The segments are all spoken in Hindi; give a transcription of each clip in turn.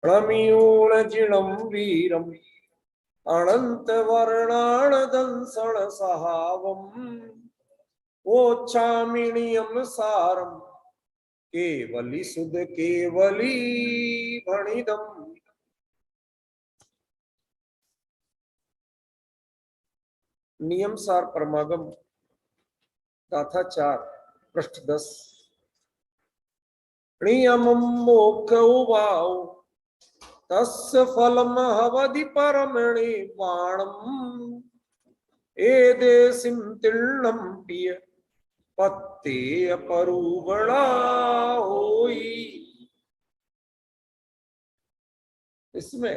णमीयोणजिणं वीरम् अनन्तवर्णाणदंसण सहावम् वोच्छामिणीयं सारम् केवली सुध केवली भणिदम्। नियम सार परमागम गाथा 4 पृष्ठ 10। नियमं मोक्ष उवाओ तस्य फलम हवदि परमणि बाणम् एदेसिं तीर्णं पिय पत्ते अपरूबणा होई। इसमें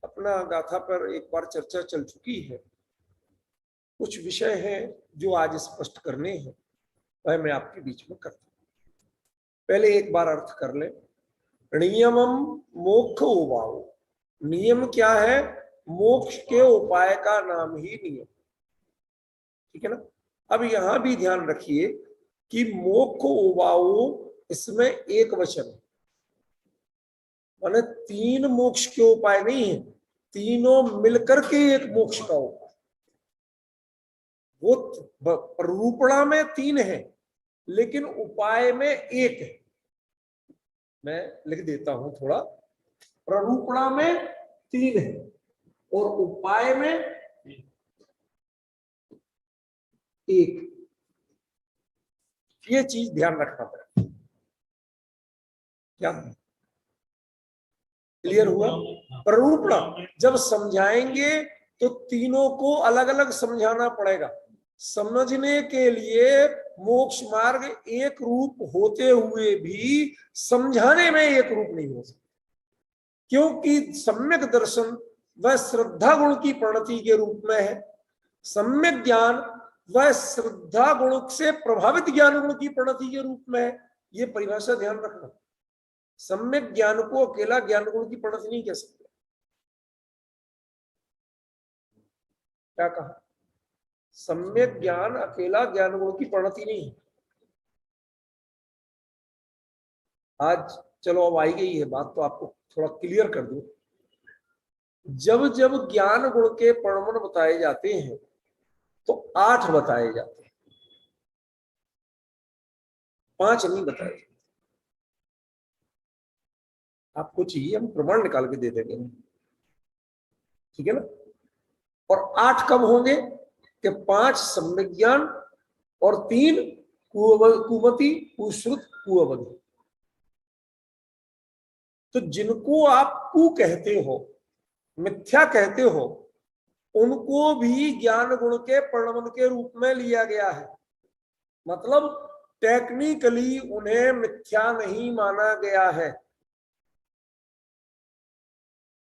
अपना गाथा पर एक बार चर्चा चल चुकी है। कुछ विषय हैं जो आज स्पष्ट करने हैं, वह मैं आपके बीच में करता हूं। पहले एक बार अर्थ कर ले। नियमम मोक्ष उपायो, नियम क्या है? मोक्ष के उपाय का नाम ही नियम, ठीक है ना। अब यहां भी ध्यान रखिए कि मोक्ष उपायो इसमें एक वचन है, माने 3 मोक्ष के उपाय नहीं है, तीनों मिलकर के एक मोक्ष का उपाय। वो रूपणा में 3 है लेकिन उपाय में 1 है। मैं लिख देता हूं थोड़ा। प्ररूपणा में 3 है और उपाय में 1। ये चीज ध्यान रखना पड़ेगा। क्या क्लियर हुआ? प्ररूपणा जब समझाएंगे तो तीनों को अलग अलग समझाना पड़ेगा। समझने के लिए मोक्ष मार्ग एक रूप होते हुए भी समझाने में एक रूप नहीं हो सकता, क्योंकि सम्यक दर्शन वह श्रद्धा गुण की प्रणति के रूप में है, सम्यक ज्ञान वह श्रद्धा गुण से प्रभावित ज्ञान गुण की प्रणति के रूप में है। ये परिभाषा ध्यान रखना। सम्यक ज्ञान को अकेला ज्ञान गुण की प्रणति नहीं कह सकते। क्या कहा? सम्यक ज्ञान अकेला ज्ञान गुण की प्रणति नहीं है। आज चलो अब आई गई है बात तो आपको थोड़ा क्लियर कर दूं। जब जब ज्ञान गुण के परिमाण बताए जाते हैं तो 8 बताए जाते हैं, 5 नहीं बताए जाते। आपको चाहिए हम प्रमाण निकाल के दे देंगे, ठीक है ना। और 8 कब होंगे कि 5 सम्यक ज्ञान और 3 कुमति कुश्रुत कुअवधि। तो जिनको आप कु कहते हो, मिथ्या कहते हो, उनको भी ज्ञान गुण के प्रणवन के रूप में लिया गया है। मतलब टेक्निकली उन्हें मिथ्या नहीं माना गया है।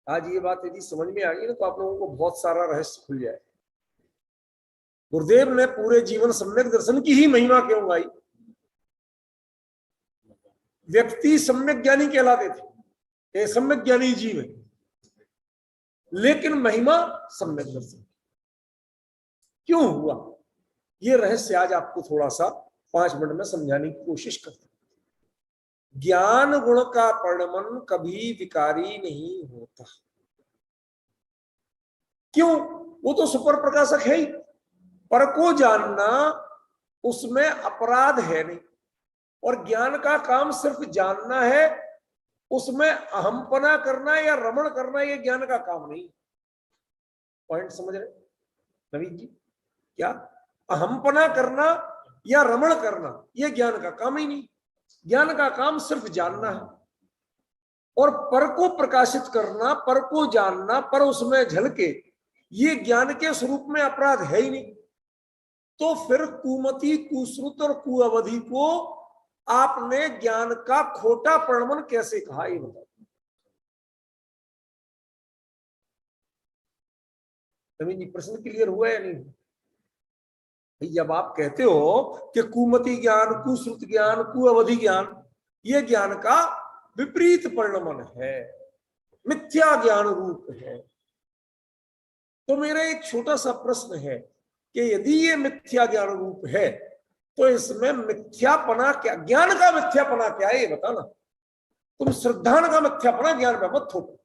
आज ये बात यदि समझ में आ गई ना तो आप लोगों को बहुत सारा रहस्य खुल जाए। गुरुदेव ने पूरे जीवन सम्यक दर्शन की ही महिमा क्यों गाई? व्यक्ति सम्यक ज्ञानी कहलाते थे, सम्यक ज्ञानी जीव है, लेकिन महिमा सम्यक दर्शन क्यों हुआ? ये रहस्य आज आपको थोड़ा सा 5 मिनट में समझाने की कोशिश करते हैं। ज्ञान गुण का परिणमन कभी विकारी नहीं होता। क्यों? वो तो सुपर प्रकाशक है ही। पर को जानना उसमें अपराध है नहीं, और ज्ञान का काम सिर्फ जानना है, उसमें अहमपना करना या रमण करना ये ज्ञान का काम नहीं। पॉइंट समझ रहे नवीन जी? क्या अहमपना करना या रमण करना ये ज्ञान का काम ही नहीं। ज्ञान का काम सिर्फ जानना है, और पर को प्रकाशित करना, पर को जानना, पर उसमें झलके, ये ज्ञान के स्वरूप में अपराध है ही नहीं। तो फिर कुमति कुश्रुत और कुअवधि को आपने ज्ञान का खोटा परिणमन कैसे कहा, ये बताओ। नवीन जी प्रश्न क्लियर हुआ या नहीं? जब आप कहते हो कि कुमति ज्ञान, कुश्रुत ज्ञान, कुअवधि ज्ञान ये ज्ञान का विपरीत परिणमन है, मिथ्या ज्ञान रूप है, तो मेरा एक छोटा सा प्रश्न है कि यदि ये मिथ्या ज्ञान रूप है तो इसमें मिथ्यापना क्या, ज्ञान का मिथ्यापना क्या है, ये बताना। तुम श्रद्धान का मिथ्यापना ज्ञान में मत थोपो।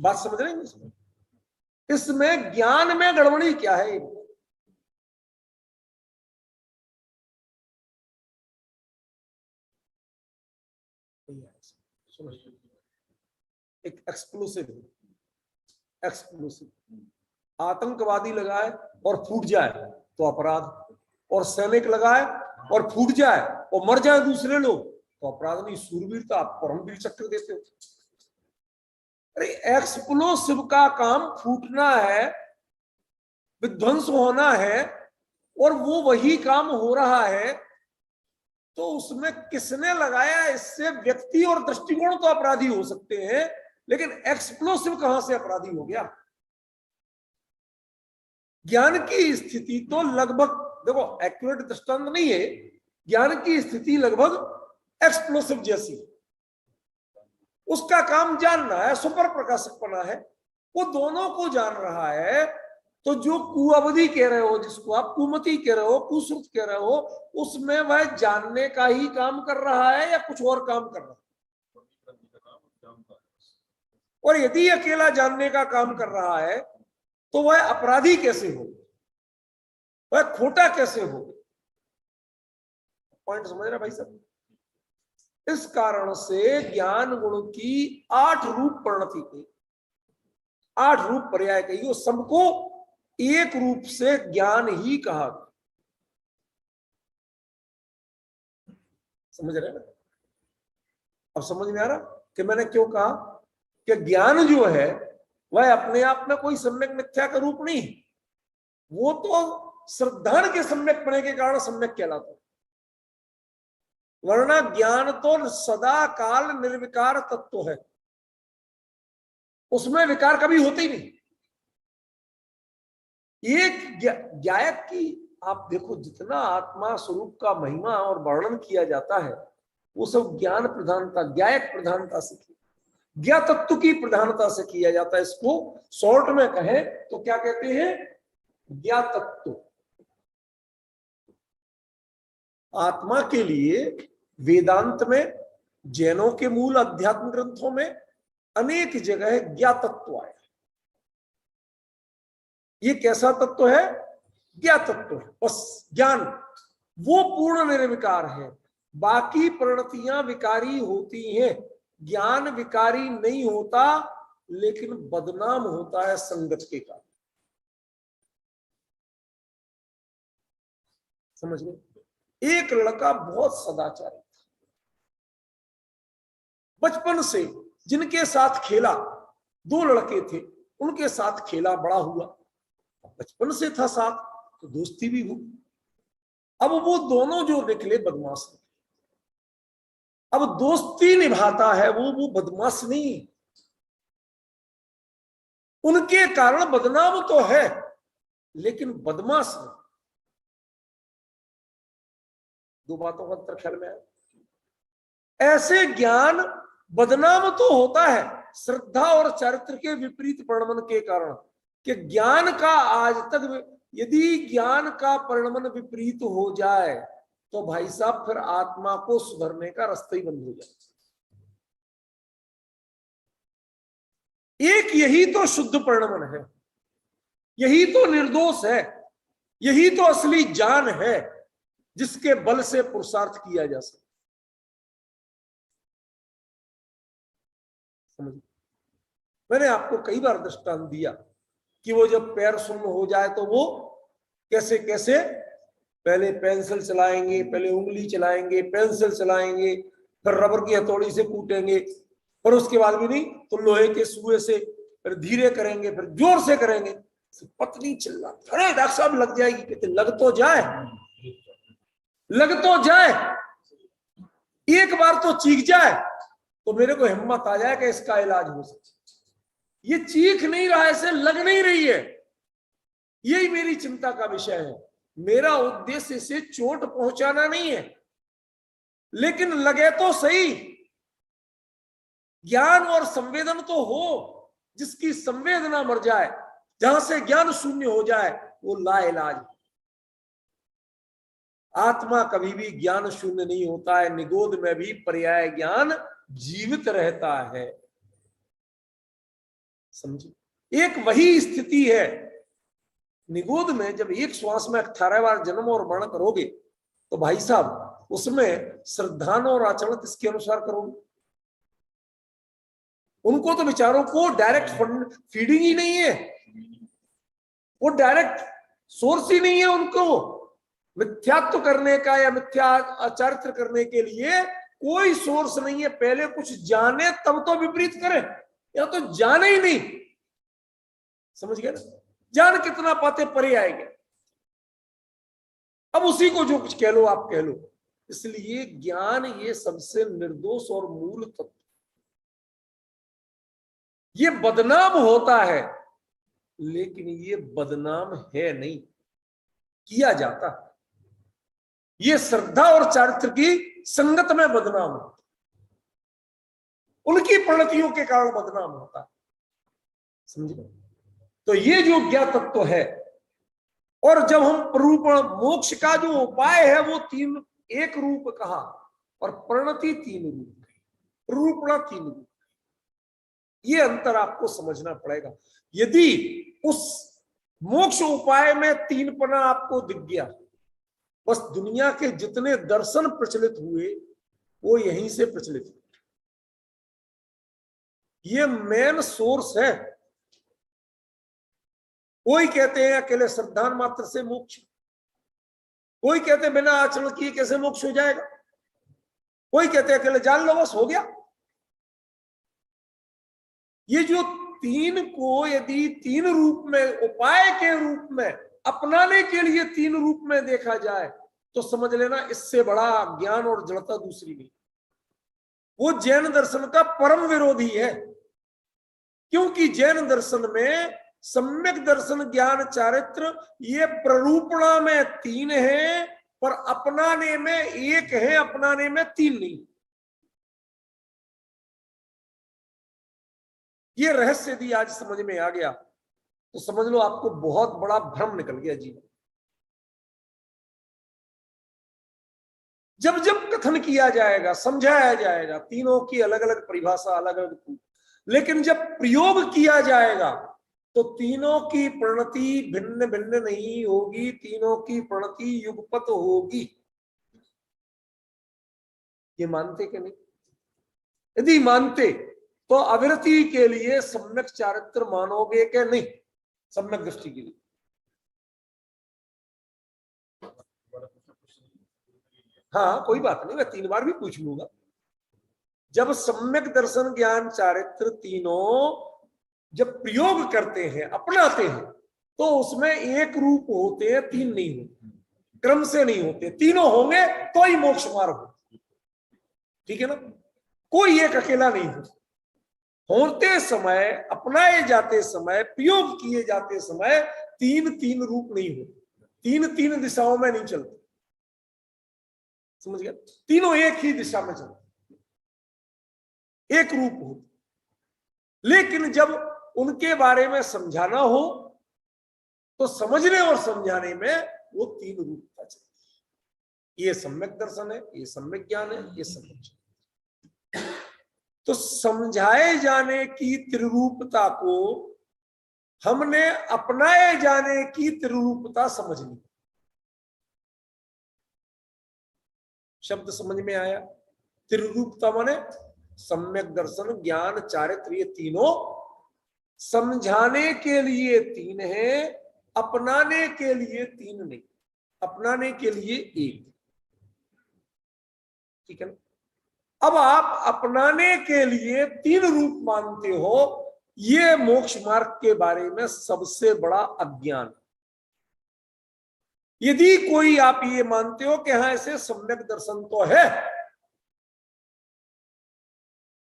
बात समझ रहे हैं? इसमें ज्ञान में गड़बड़ी क्या है? एक एक्सप्लोसिव आतंकवादी लगाए और फूट जाए तो अपराध, और सैनिक लगाए और फूट जाए और मर जाए दूसरे लोग तो अपराध नहीं, सूरवीरता। आप परमवीर चक्र देते हो। अरे एक्सप्लोसिव का काम फूटना है, विध्वंस होना है, और वो वही काम हो रहा है, तो उसमें किसने लगाया, इससे व्यक्ति और दृष्टिकोण तो अपराधी हो सकते हैं, लेकिन एक्सप्लोसिव कहां से अपराधी हो गया? ज्ञान की स्थिति तो लगभग, देखो एक्यूरेट दृष्टांत नहीं है, ज्ञान की स्थिति लगभग एक्सप्लोसिव जैसी। उसका काम जानना है, सुपर प्रकाशकपना है, वो दोनों को जान रहा है। तो जो कुअवधि कह रहे हो, जिसको आप कुमति कह रहे हो, कुश्रुत कह रहे हो, उसमें वह जानने का ही काम कर रहा है या कुछ और काम कर रहा है? और यदि अकेला जानने का काम कर रहा है तो वह अपराधी कैसे हो, वह खोटा कैसे हो? पॉइंट समझ रहे भाई साहब? इस कारण से ज्ञान गुण की 8 रूप परिणति की, 8 रूप पर्याय कही, वो सबको एक रूप से ज्ञान ही कहा। समझ रहे ना? अब समझ में आ रहा कि मैंने क्यों कहा कि ज्ञान जो है वह अपने आप में कोई सम्यक मिथ्या का रूप नहीं है, वो तो श्रद्धान के सम्यक पने के कारण सम्यक कहलाता है। वरना ज्ञान तो सदा काल निर्विकार तत्व है, उसमें विकार कभी होते ही नहीं। एक ज्ञायक की आप देखो, जितना आत्मा स्वरूप का महिमा और वर्णन किया जाता है वो सब ज्ञान प्रधानता, ज्ञायक प्रधानता से, ज्ञा तत्व की प्रधानता से किया जाता है। इसको शॉर्ट में कहें तो क्या कहते हैं? ज्ञा तत्व। आत्मा के लिए वेदांत में, जैनों के मूल अध्यात्म ग्रंथों में अनेक जगह ज्ञा तत्व आया। ये कैसा तत्व है? ज्ञा तत्व है। बस ज्ञान वो पूर्ण निर्विकार है, बाकी परिणतियां विकारी होती हैं, ज्ञान विकारी नहीं होता, लेकिन बदनाम होता है संगत के कारण। समझ गए? एक लड़का बहुत सदाचारी था, बचपन से जिनके साथ खेला, 2 लड़के थे, उनके साथ खेला, बड़ा हुआ, बचपन से था साथ, तो दोस्ती भी हुई। अब वो दोनों जो निकले बदमाश निकले। अब दोस्ती निभाता है वो बदमाश नहीं। उनके कारण बदनाम तो है, लेकिन बदमाश नहीं। 2 बातों का अंतर ख्याल में आया? ऐसे ज्ञान बदनाम तो होता है श्रद्धा और चरित्र के विपरीत परिणमन के कारण, कि ज्ञान का आज तक, यदि ज्ञान का परिणमन विपरीत हो जाए तो भाई साहब फिर आत्मा को सुधरने का रास्ता ही बंद हो जाए। एक यही तो शुद्ध परिणमन है, यही तो निर्दोष है, यही तो असली जान है जिसके बल से पुरुषार्थ किया जा सकता। मैंने आपको कई बार दृष्टांत दिया कि वो जब पैर सुन्न हो जाए तो वो कैसे कैसे पहले पेंसिल चलाएंगे, पहले उंगली चलाएंगे, पेंसिल चलाएंगे, फिर रबर की हथौड़ी से कूटेंगे, और उसके बाद भी नहीं तो लोहे के सुए से, फिर धीरे करेंगे, फिर जोर से करेंगे, पत्नी चिल्ला, अरे डॉक्टर साहब लग जाएगी। कहते लग तो जाए, लग तो जाए, एक बार तो चीख जाए तो मेरे को हिम्मत आ जाए कि इसका इलाज हो सके। ये चीख नहीं रहा है, इसे लग नहीं रही है, यही मेरी चिंता का विषय है। मेरा उद्देश्य इसे चोट पहुंचाना नहीं है, लेकिन लगे तो सही। ज्ञान और संवेदन तो हो, जिसकी संवेदना मर जाए, जहां से ज्ञान शून्य हो जाए, वो लाइलाज। आत्मा कभी भी ज्ञान शून्य नहीं होता है, निगोद में भी पर्याय ज्ञान जीवित रहता है। समझो, एक वही स्थिति है निगोद में। जब एक श्वास में 18 बार जन्म और मरण करोगे तो भाई साहब उसमें श्रद्धान और आचरण किसके अनुसार करोगे? उनको तो विचारों को डायरेक्ट फीडिंग ही नहीं है, वो डायरेक्ट सोर्स ही नहीं है उनको मिथ्यात्व करने का या मिथ्या आचारित्र करने के लिए कोई सोर्स नहीं है। पहले कुछ जाने तब तो विपरीत करे, या तो जाने ही नहीं। समझ गए ना? जान कितना पाते परे आएंगे, अब उसी को जो कुछ कह लो आप कह लो। इसलिए ज्ञान ये सबसे निर्दोष और मूल तत्व, ये बदनाम होता है लेकिन ये बदनाम है नहीं, किया जाता है। ये श्रद्धा और चारित्र की संगत में बदनाम होता, उनकी प्रणतियों के कारण बदनाम होता है। समझे? तो ये जो ज्ञात तत्व है, और जब हम प्ररूपण मोक्ष का जो उपाय है वो तीन, एक रूप कहा और प्रणति तीन रूप, प्ररूपणा तीन रूप, ये अंतर आपको समझना पड़ेगा। यदि उस मोक्ष उपाय में तीन पना आपको दिख गया, बस दुनिया के जितने दर्शन प्रचलित हुए वो यहीं से प्रचलित हुए। ये मेन सोर्स है। कोई कहते हैं अकेले श्रद्धान मात्र से मोक्ष, कोई कहते हैं बिना आचरण किए कैसे मोक्ष हो जाएगा, कोई कहते हैं अकेले जान लो बस हो गया। ये जो तीन को यदि तीन रूप में, उपाय के रूप में, अपनाने के लिए तीन रूप में देखा जाए तो समझ लेना इससे बड़ा ज्ञान और जड़ता दूसरी नहीं। वो जैन दर्शन का परम विरोधी है, क्योंकि जैन दर्शन में सम्यक दर्शन ज्ञान चारित्र ये प्ररूपणा में तीन है पर अपनाने में एक है, अपनाने में तीन नहीं। ये रहस्य यदि आज समझ में आ गया तो समझ लो आपको बहुत बड़ा भ्रम निकल गया जीवन। जब जब कथन किया जाएगा, समझाया जाएगा, तीनों की अलग अलग परिभाषा, अलग अलग, लेकिन जब प्रयोग किया जाएगा तो तीनों की प्रणति भिन्न भिन्न नहीं होगी, तीनों की प्रणति युगपत होगी। ये मानते कि नहीं? यदि मानते तो अविरति के लिए सम्यक चारित्र मानोगे कि नहीं? सम्यक दृष्टि के लिए हाँ कोई बात नहीं, मैं 3 बार भी पूछ लूंगा। जब सम्यक दर्शन ज्ञान चारित्र तीनों जब प्रयोग करते हैं, अपनाते हैं, तो उसमें एक रूप होते हैं, तीन नहीं होते, क्रम से नहीं होते। तीनों होंगे तो ही मोक्ष मार्ग हो, ठीक है ना? कोई एक अकेला नहीं हो। होते समय, अपनाए जाते समय, प्रयोग किए जाते समय तीन तीन रूप नहीं हो, तीन तीन दिशाओं में नहीं चलते। समझ गया? तीनों एक ही दिशा में चलते, एक रूप हो। लेकिन जब उनके बारे में समझाना हो तो समझने और समझाने में वो तीन रूपता चलती है। ये सम्यक दर्शन है, ये सम्यक ज्ञान है, ये सम्यक। तो समझाए जाने की त्रिरूपता को हमने अपनाए जाने की त्रिरूपता समझ ली। शब्द समझ में आया? त्रिरूपता माने सम्यक दर्शन ज्ञान चारित्र, ये तीनों समझाने के लिए तीन है, अपनाने के लिए तीन नहीं, अपनाने के लिए एक। ठीक है ना? अब आप अपनाने के लिए तीन रूप मानते हो, ये मोक्ष मार्ग के बारे में सबसे बड़ा अज्ञान। यदि कोई आप ये मानते हो कि हाँ ऐसे सम्यक दर्शन तो है,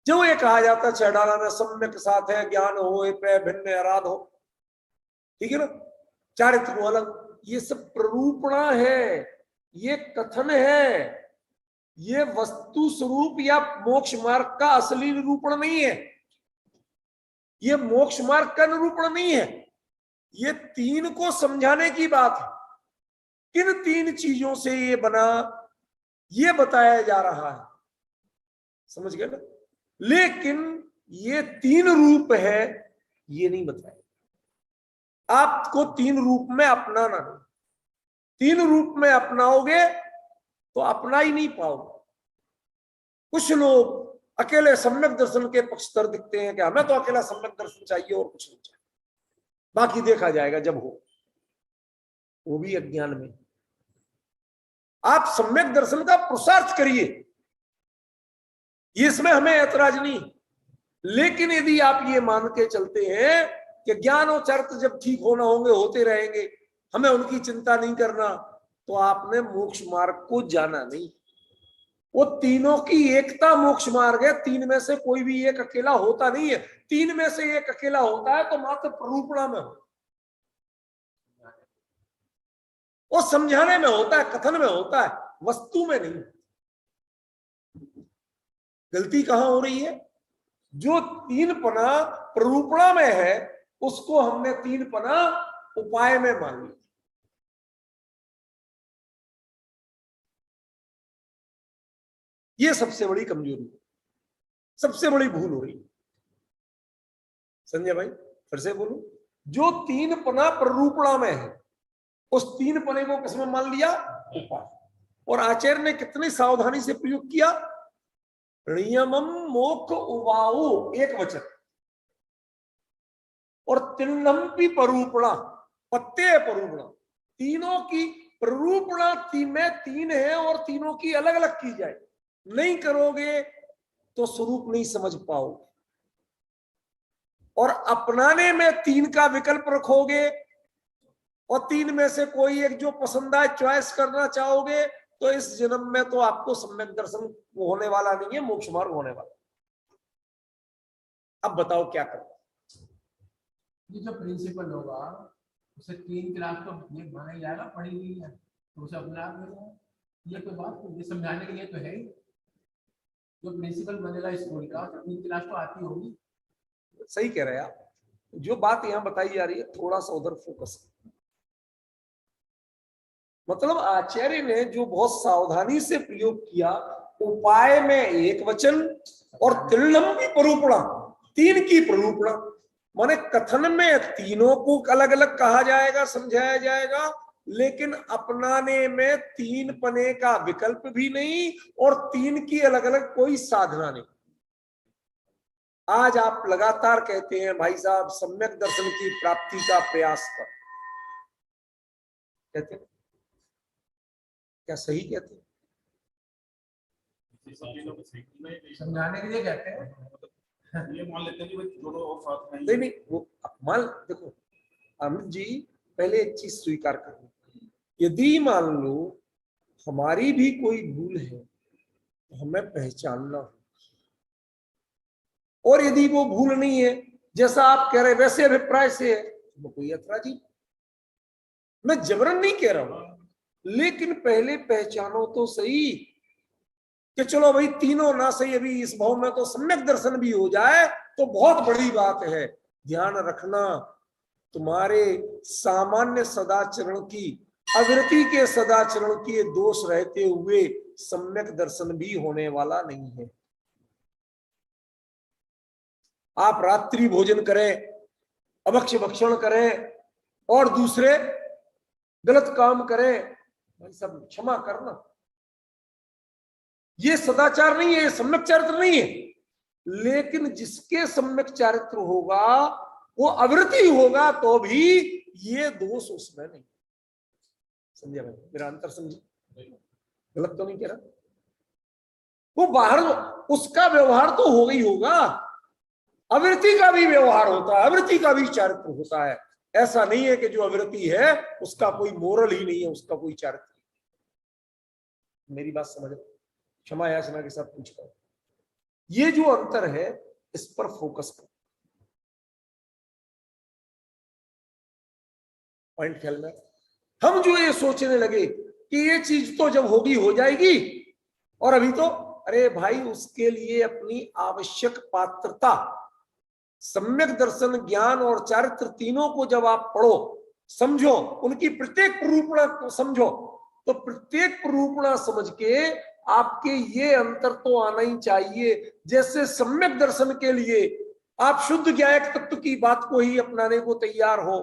जो ये कहा जाता है चढ़ाना में सम्यक साथ है, ज्ञान हो पे भिन्न आराध हो, ठीक है ना, चारित्र को अलग, ये सब प्ररूपणा है, ये कथन है, ये वस्तु स्वरूप या मोक्ष मार्ग का असली निरूपण नहीं है, ये मोक्ष मार्ग का निरूपण नहीं है, ये तीन को समझाने की बात है। किन 3 चीजों से ये बना ये बताया जा रहा है, समझ गए ना। लेकिन ये 3 रूप है ये नहीं बताया। आपको 3 रूप में अपनाना नहीं, 3 रूप में अपनाओगे तो अपना ही नहीं पाओगे। कुछ लोग अकेले सम्यक दर्शन के पक्षधर दिखते हैं कि हमें तो अकेला सम्यक दर्शन चाहिए और कुछ नहीं चाहिए, बाकी देखा जाएगा जब हो, वो भी अज्ञान में। आप सम्यक दर्शन का पुरुषार्थ करिए, इसमें हमें ऐतराज नहीं। लेकिन यदि आप ये मान के चलते हैं कि ज्ञान और चरित्र जब ठीक होना होंगे होते रहेंगे, हमें उनकी चिंता नहीं करना, तो आपने मोक्ष मार्ग को जाना नहीं। वो तीनों की एकता मोक्ष मार्ग है, 3 में से कोई भी एक अकेला होता नहीं है। 3 में से एक अकेला होता है तो मात्र प्ररूपणा में हो, वो समझाने में होता है, कथन में होता है, वस्तु में नहीं। गलती कहां हो रही है? जो 3 पना प्ररूपणा में है उसको हमने 3 पना उपाय में मान लिया। ये सबसे बड़ी कमजोरी, सबसे बड़ी भूल हो रही है। संजय भाई फिर से बोलो, जो 3 पना प्ररूपणा में है उस 3 पने को किसमें मान लिया? उपाय। और आचार्य ने कितनी सावधानी से प्रयोग किया? नियमम मोक्ष उवाऊ, एक वचन, और तिन्नम्पि परूपणा, पत्ते परूपणा, तीनों की प्ररूपणा में 3 है और तीनों की अलग अलग की जाए। नहीं करोगे तो स्वरूप नहीं समझ पाओगे, और अपनाने में 3 का विकल्प रखोगे और 3 में से कोई एक जो पसंद आए चॉइस करना चाहोगे तो इस जन्म में तो आपको सम्यक दर्शन होने वाला नहीं है, मोक्ष मार्ग होने वाला। अब बताओ क्या करो? ये जो प्रिंसिपल होगा उसे 3 क्लास तो ये माना जाएगा, पढ़ी हुई है तो उसे अपना ये तो बात ये समझाने के लिए तो है ही। जो प्रिंसिपल बनेगा स्कूल का तो 3 क्लास तो आती होगी। सही कह रहे हैं आप। जो बात यहां बताई जा रही है थोड़ा सा उधर फोकस, मतलब आचार्य ने जो बहुत सावधानी से प्रयोग किया, उपाय में एक वचन और त्रिलंबी प्ररूपणा, 3 की प्ररूपणा, माने कथन में तीनों को अलग अलग कहा जाएगा, समझाया जाएगा, लेकिन अपनाने में 3 पने का विकल्प भी नहीं और 3 की अलग अलग कोई साधना नहीं। आज आप लगातार कहते हैं भाई साहब सम्यक दर्शन की प्राप्ति का प्रयास कर, कहते हैं क्या सही कहते हैं? समझाने के लिए कहते हैं, ये मान लेते हैं कि दोनों और साथ में। नहीं वो मान देखो अमित जी, पहले एक चीज स्वीकार करो, यदि मान लो हमारी भी कोई भूल है तो हमें पहचानना हो, और यदि वो भूल नहीं है जैसा आप कह रहे वैसे अभिप्राय से है तो कोई ऐतराज नहीं, मैं जबरन नहीं कह रहा हूं, लेकिन पहले पहचानो तो सही कि चलो भाई तीनों ना सही, अभी इस भाव में तो सम्यक दर्शन भी हो जाए तो बहुत बड़ी बात है। ध्यान रखना, तुम्हारे सामान्य सदाचरण की, अविरति के सदाचरण के दोष रहते हुए सम्यक दर्शन भी होने वाला नहीं है। आप रात्रि भोजन करें, अभक्ष्य भक्षण करें और दूसरे गलत काम करें, भाई सब क्षमा करना, ये सदाचार नहीं है, सम्यक चरित्र नहीं है। लेकिन जिसके सम्यक चरित्र होगा वो अविरति होगा तो भी ये दोष उसमें नहीं। समझे भाई मेरा अंतर? समझे? गलत तो नहीं कह रहा। वो बाहर उसका व्यवहार तो हो गई होगा, अविरति का भी व्यवहार होता है, अविरति का भी चरित्र होता है। ऐसा नहीं है कि जो अविरति है उसका कोई मोरल ही नहीं है, उसका कोई चरित्र। मेरी बात समझ, क्षमा याचना के साथ पूछता हूं, ये जो अंतर है इस पर फोकस करो। पॉइंट ख्याल में? हम जो ये सोचने लगे कि ये चीज तो जब होगी हो जाएगी, और अभी तो अरे भाई उसके लिए अपनी आवश्यक पात्रता, सम्यक दर्शन, ज्ञान और चरित्र तीनों को जब आप पढ़ो, समझो, उनकी प्रत्येक प्ररूपणा को समझो, तो प्रत्येक प्ररूपणा समझ के आपके ये अंतर तो आना ही चाहिए। जैसे सम्यक दर्शन के लिए आप शुद्ध ज्ञायक तत्व की बात को ही अपनाने को तैयार हो,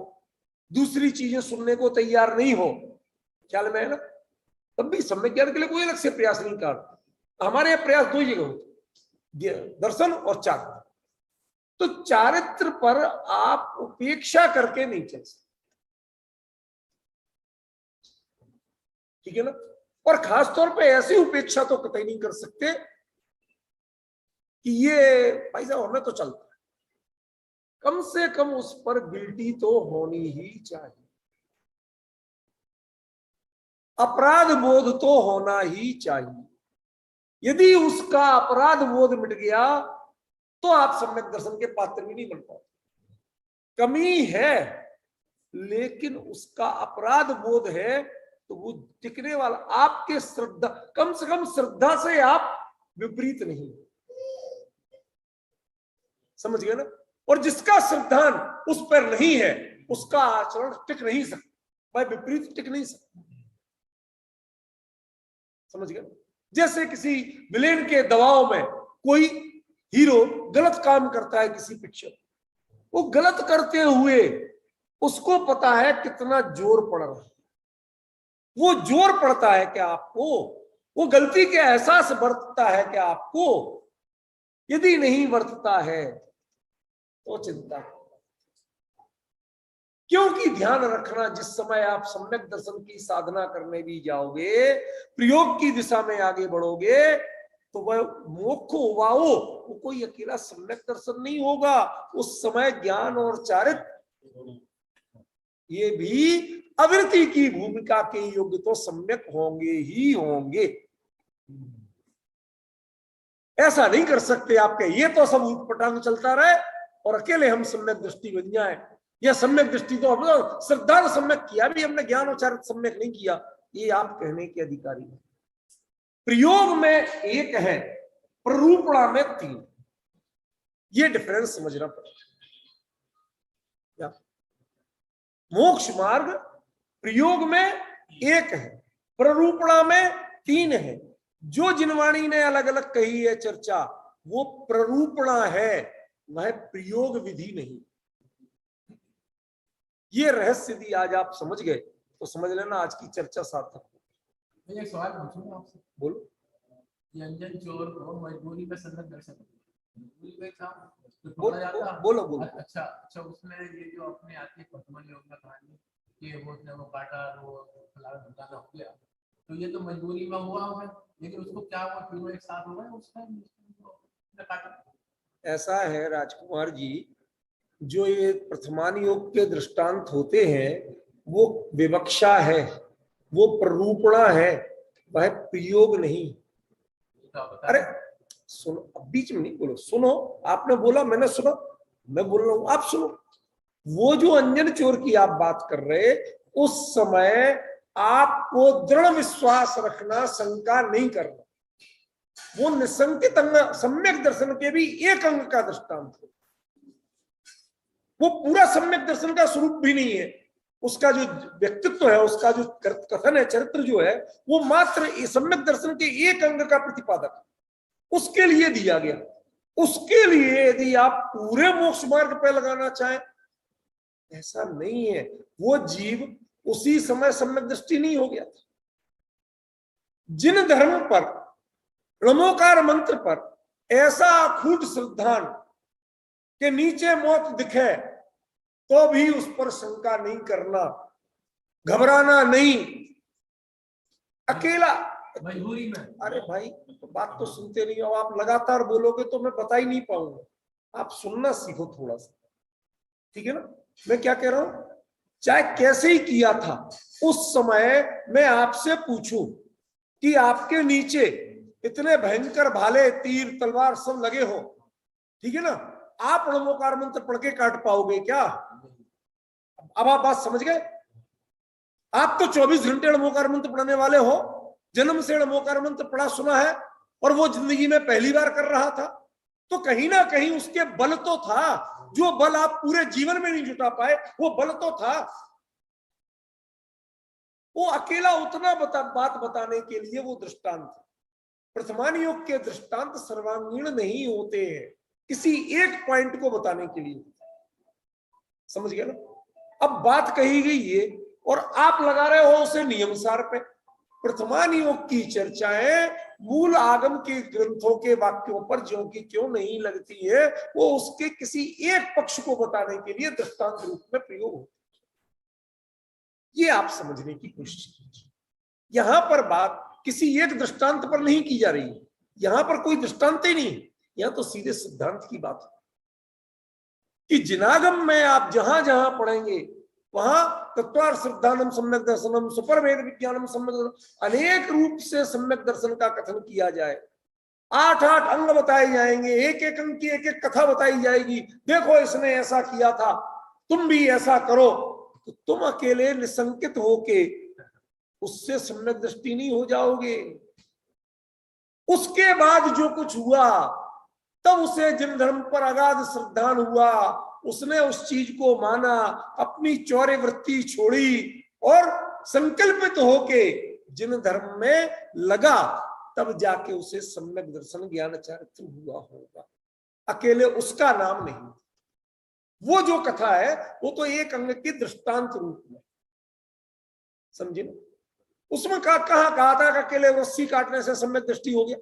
दूसरी चीजें सुनने को तैयार नहीं हो, ख्याल में है ना, तब भी सम्यक ज्ञान के लिए कोई अलग से प्रयास नहीं कर। हमारे यहाँ प्रयास दो ही जगह होते, दर्शन और चारित्र। तो चारित्र पर आप उपेक्षा करके नहीं चल सकते, ठीक है ना। और खास तौर पे ऐसी उपेक्षा तो कतई नहीं कर सकते कि ये भाई साहब हमें तो चलता है, कम से कम उस पर गिल्टी तो होनी ही चाहिए, अपराध बोध तो होना ही चाहिए। यदि उसका अपराध बोध मिट गया तो आप सम्यक दर्शन के पात्र भी नहीं बन पाते। कमी है लेकिन उसका अपराध बोध है तो वो टिकने वाला, आपके श्रद्धा, कम से कम श्रद्धा से आप विपरीत नहीं, समझ गए ना। और जिसका श्रद्धान उस पर नहीं है उसका आचरण टिक नहीं सकता, भाई विपरीत टिक नहीं सकता, समझ गए। जैसे किसी विलेन के दबाव में कोई हीरो गलत काम करता है किसी पिक्चर, वो गलत करते हुए उसको पता है कितना जोर पड़ रहा है, वो जोर पड़ता है क्या आपको, वो गलती के एहसास बरतता है क्या आपको, यदि नहीं बरतता है तो चिंता। क्योंकि ध्यान रखना, जिस समय आप सम्यक दर्शन की साधना करने भी जाओगे, प्रयोग की दिशा में आगे बढ़ोगे, तो वह मोक्ष उबाओ, वो कोई अकेला सम्यक दर्शन नहीं होगा, उस समय ज्ञान और चारित्र ये भी अवृत्ति की भूमिका के योग्य तो सम्यक होंगे ही होंगे। ऐसा नहीं कर सकते आपके ये तो सब उटपटांग चलता रहे और अकेले हम सम्यक दृष्टि बन जाए, या सम्यक दृष्टि तो हम श्रद्धा ने सम्यक किया भी, हमने ज्ञान और चारित्र सम्यक नहीं किया, ये आप कहने के अधिकारी हैं। प्रयोग में एक है, प्ररूपणा में तीन, ये डिफरेंस समझना पड़ेगा। मोक्ष मार्ग प्रयोग में एक है, प्ररूपणा में तीन है। जो जिनवाणी ने अलग अलग कही है चर्चा, वो प्ररूपणा है, वह प्रयोग विधि नहीं। ये रहस्य यदि आज आप समझ गए तो समझ लेना आज की चर्चा सार्थक हो। मैं एक सवाल पूछूंगा आपसे, बोलो। ये अंजन चोर को मजबूरी में संदर्भ दर्शन, मजबूरी में था तो बोलो पकड़ा जाता। बोलो बोलो। अच्छा अच्छा, उसमें ये जो अपने आती है वर्तमान योग में कहानी कि वो उसने वो काटा, वो फलाना ढुकाना हो गया, तो ये तो मजबूरी में हुआ है, लेकिन उसको क्या वो तीनों एक साथ हुआ है उसका काटा। ऐसा है राजकुमार जी, जो ये प्रथमान योग के दृष्टांत होते हैं वो विवक्षा है, वो प्ररूपणा है, वह प्रयोग नहीं। अरे सुनो, अब बीच में नहीं बोलो, सुनो, आपने बोला मैंने सुना, मैं बोल रहा हूं आप सुनो। वो जो अंजन चोर की आप बात कर रहे, उस समय आपको दृढ़ विश्वास रखना, शंका नहीं करना। वो निसंकित अंग, सम्यक दर्शन के भी एक अंग का दृष्टांत है, वो पूरा सम्यक दर्शन का स्वरूप भी नहीं है। उसका जो व्यक्तित्व है, उसका जो कथन है, चरित्र जो है, वो मात्र सम्यक दर्शन के एक अंग का प्रतिपादक उसके लिए दिया गया। उसके लिए यदि आप पूरे मोक्ष मार्ग पे लगाना चाहें, ऐसा नहीं है। वो जीव उसी समय सम्यक दृष्टि नहीं हो गया था। जिन धर्म पर, नमोकार मंत्र पर ऐसा अखूट श्रद्धान के नीचे मौत दिखे तो भी उस पर शंका नहीं करना, घबराना नहीं, अकेला मजबूरी में। अरे भाई तो बात तो सुनते नहीं हो, आप लगातार बोलोगे तो मैं बता ही नहीं पाऊंगा। आप सुनना सीखो थोड़ा सा, ठीक है ना। मैं क्या कह रहा हूं, चाहे कैसे ही किया था, उस समय मैं आपसे पूछूं कि आपके नीचे इतने भयंकर भाले, तीर, तलवार सब लगे हो, ठीक है ना, आप नमोकार मंत्र पढ़ के काट पाओगे क्या? अब आप बात समझ गए। आप तो 24 घंटे नमोकार मंत्र पढ़ने वाले हो, जन्म से नमोकार मंत्र पढ़ा सुना है, और वो जिंदगी में पहली बार कर रहा था, तो कहीं ना कहीं उसके बल तो था। जो बल आप पूरे जीवन में नहीं जुटा पाए, वो बल तो था। वो अकेला उतना बात बताने के लिए वो दृष्टांत। प्रथमान योग के दृष्टांत सर्वांगीण नहीं होते हैं, किसी एक पॉइंट को बताने के लिए। समझ गया ना? अब बात कही गई है और आप लगा रहे हो उसे नियम सार पे। प्रथमान योग की चर्चाएं मूल आगम के ग्रंथों के वाक्यों पर ज्यों की क्यों नहीं लगती है, वो उसके किसी एक पक्ष को बताने के लिए दृष्टांत रूप में प्रयोग होती है। ये आप समझने की कोशिश कीजिए। यहां पर बात किसी एक दृष्टांत पर नहीं की जा रही है, यहां पर कोई दृष्टांत ही नहीं, यहां तो सीधे सिद्धांत की बात है कि जिनागम में आप जहां जहां पढ़ेंगे वहां तत्वार श्रद्धानम सम्यक दर्शनम सुपरभेद विज्ञानम सम्यक, अनेक रूप से सम्यक दर्शन का कथन किया जाए। 8-8 अंग बताए जाएंगे, एक एक अंग की एक एक कथा बताई जाएगी। देखो इसने ऐसा किया था, तुम भी ऐसा करो। तो तुम अकेले निसंकित होके उससे सम्यक दृष्टि नहीं हो जाओगे। उसके बाद जो कुछ हुआ तब उसे जिन धर्म पर अगाध श्रद्धान हुआ, उसने उस चीज को माना, अपनी चौर्य वृत्ति छोड़ी और संकल्पित होके जिन धर्म में लगा, तब जाके उसे सम्यक दर्शन ज्ञान चारित्र हुआ होगा। अकेले उसका नाम नहीं। वो जो कथा है वो तो एक अंग की दृष्टांत रूप में, समझे ना? उसमें कहा था कि अकेले रस्सी काटने से सम्यक दृष्टि हो गया?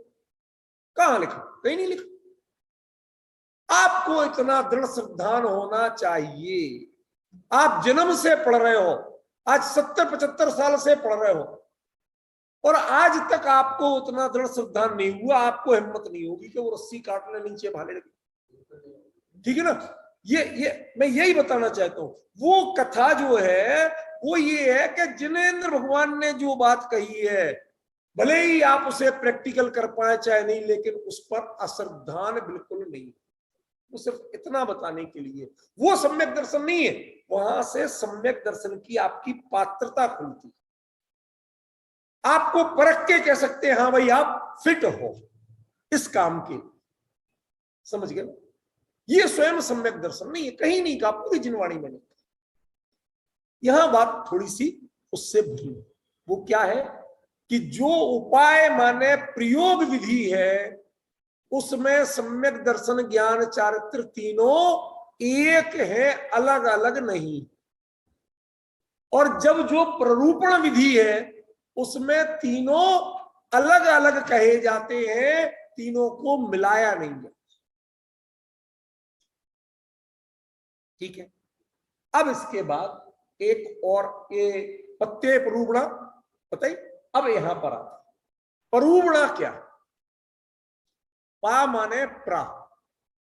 कहां लिखा? कहीं नहीं लिखा। आपको इतना दृढ़ श्रद्धान होना चाहिए। आप जन्म से पढ़ रहे हो, आज 70-75 साल से पढ़ रहे हो, और आज तक आपको उतना दृढ़ श्रद्धान नहीं हुआ, आपको हिम्मत नहीं होगी कि वो रस्सी काटने नीचे भाले लगे। ठीक है ना? ये मैं यही बताना चाहता हूं। वो कथा जो है वो ये है कि जिनेंद्र भगवान ने जो बात कही है, भले ही आप उसे प्रैक्टिकल कर पाए चाहे नहीं, लेकिन उस पर अश्रद्धान बिल्कुल नहीं। वो सिर्फ इतना बताने के लिए, वो सम्यक दर्शन नहीं है। वहां से सम्यक दर्शन की आपकी पात्रता खुलती, आपको परख के कह सकते हैं हाँ भाई आप फिट हो इस काम के। समझ गए? ये स्वयं सम्यक दर्शन नहीं है, कहीं नहीं कहा, पूरी जिनवाणी में नहीं। यहां बात थोड़ी सी उससे भिन्न। वो क्या है कि जो उपाय माने प्रयोग विधि है, उसमें सम्यक दर्शन ज्ञान चारित्र तीनों एक है, अलग अलग नहीं। और जब जो प्ररूपण विधि है उसमें तीनों अलग अलग कहे जाते हैं, तीनों को मिलाया नहीं जाता। ठीक है? अब इसके बाद एक और ये पत्ते परूबणा बताइए। अब यहां पर आता परूबणा क्या? पा माने प्रा,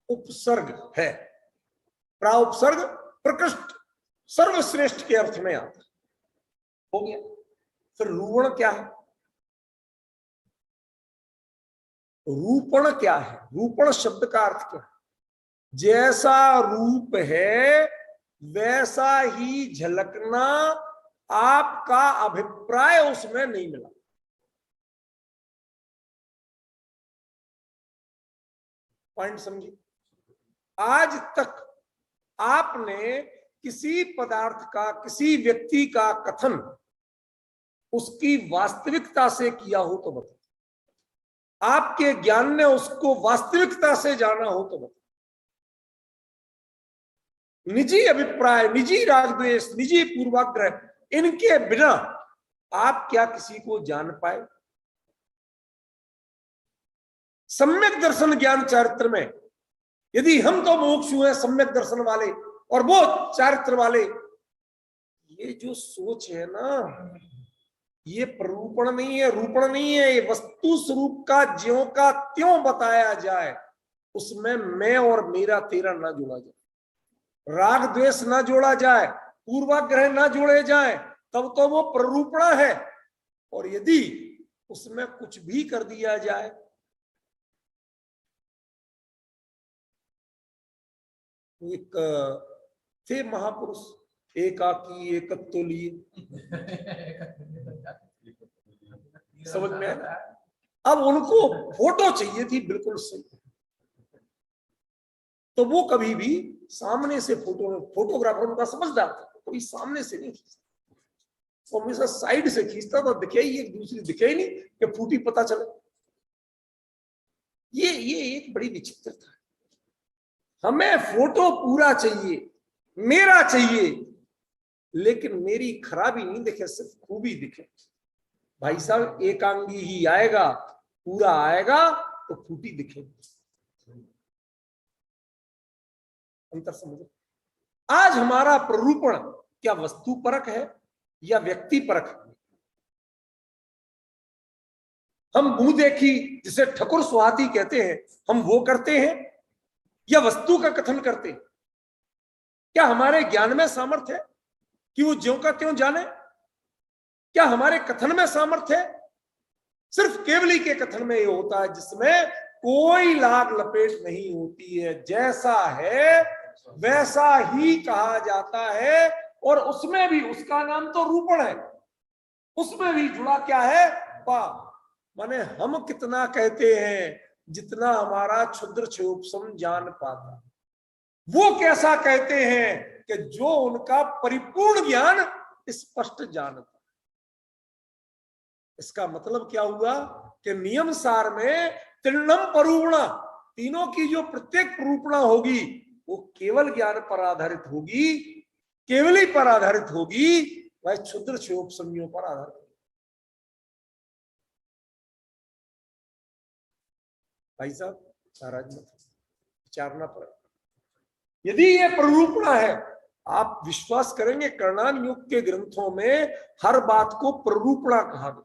उपसर्ग है। प्रा उपसर्ग प्रकृष्ट सर्वश्रेष्ठ के अर्थ में आता हो गया। फिर रूपण क्या है? रूपण क्या है? रूपण शब्द का अर्थ क्या है? जैसा रूप है वैसा ही झलकना, आपका अभिप्राय उसमें नहीं मिला। पॉइंट समझिए। आज तक आपने किसी पदार्थ का, किसी व्यक्ति का कथन उसकी वास्तविकता से किया हो तो बताओ, आपके ज्ञान ने उसको वास्तविकता से जाना हो तो बताओ। निजी अभिप्राय, निजी राग द्वेष, निजी पूर्वाग्रह, इनके बिना आप क्या किसी को जान पाए? सम्यक दर्शन ज्ञान चारित्र में यदि हम तो मोक्षु हैं सम्यक दर्शन वाले और वो चारित्र वाले, ये जो सोच है ना, ये प्ररूपण नहीं है, रूपण नहीं है। ये वस्तु स्वरूप का ज्यों का त्यों बताया जाए, उसमें मैं और मेरा तेरा ना जोड़ा जाए, राग द्वेष ना जोड़ा जाए, पूर्वाग्रह ना जोड़े जाए, तब तो वो प्ररूपणा है। और यदि उसमें कुछ भी कर दिया जाए, एक थे महापुरुष, एकाकी एकत्व लिए, समझ में आया? अब उनको फोटो चाहिए थी बिल्कुल सही, तो वो कभी भी सामने से फोटोग्राफर उनका समझदार था, कभी सामने से नहीं खींचता। वो हमेशा साइड से खींचता था, दिखे ही एक दूसरी दिखे ही नहीं कि फूटी पता चले। ये एक बड़ी विचित्रता है। हमें फोटो पूरा चाहिए, मेरा चाहिए, लेकिन मेरी खराबी नहीं दिखे, सिर्फ खूबी दिखे। भाई साहब एकांगी ही आएगा, पूरा आएगा तो फूटी दिखेगी। अंतर समझो। आज हमारा प्ररूपण क्या वस्तु परक है या व्यक्ति परक है? हम मुंह देखी जिसे ठकुर सुहाती कहते हैं, हम वो करते हैं या वस्तु का कथन करते हैं? क्या हमारे ज्ञान में सामर्थ्य है कि वो ज्यों का त्यों जाने? क्या हमारे कथन में सामर्थ्य है? सिर्फ केवली के कथन में ये होता है जिसमें कोई लाग लपेट नहीं होती है, जैसा है वैसा ही कहा जाता है। और उसमें भी उसका नाम तो रूपण है, उसमें भी जुड़ा क्या है? पा। माने हम कितना कहते हैं, जितना हमारा क्षुद्र क्षोभसम जान पाता। वो कैसा कहते हैं कि जो उनका परिपूर्ण ज्ञान स्पष्ट जानता। इसका मतलब क्या हुआ कि नियम सार में त्रिणम परूपणा, तीनों की जो प्रत्येक परूपणा होगी वो केवल ज्ञान पर आधारित होगी, केवली पर आधारित होगी, वह क्षुद्र क्षोभसमियों पर आधारित होगी। भाई साहब नाराज मत, विचारना पड़ेगा। यदि ये प्ररूपणा है, आप विश्वास करेंगे कर्णान युग के ग्रंथों में हर बात को प्ररूपणा कहा गया।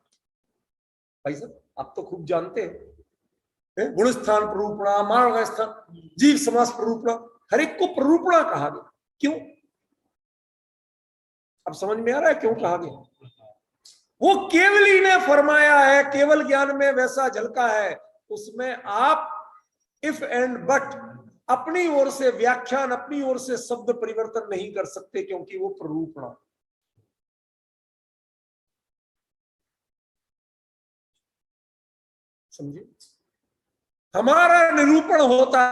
भाई साहब आप तो खूब जानते हैं, गुण स्थान प्ररूपणा, मार्ग स्थान, जीव समास प्ररूपणा, हर एक को प्ररूपणा कहा गया। क्यों? अब समझ में आ रहा है क्यों कहा गया? वो केवली ने फरमाया है, केवल ज्ञान में वैसा झलका है, उसमें आप इफ एंड बट अपनी ओर से व्याख्यान, अपनी ओर से शब्द परिवर्तन नहीं कर सकते, क्योंकि वो प्ररूपणा। समझे? हमारा निरूपण होता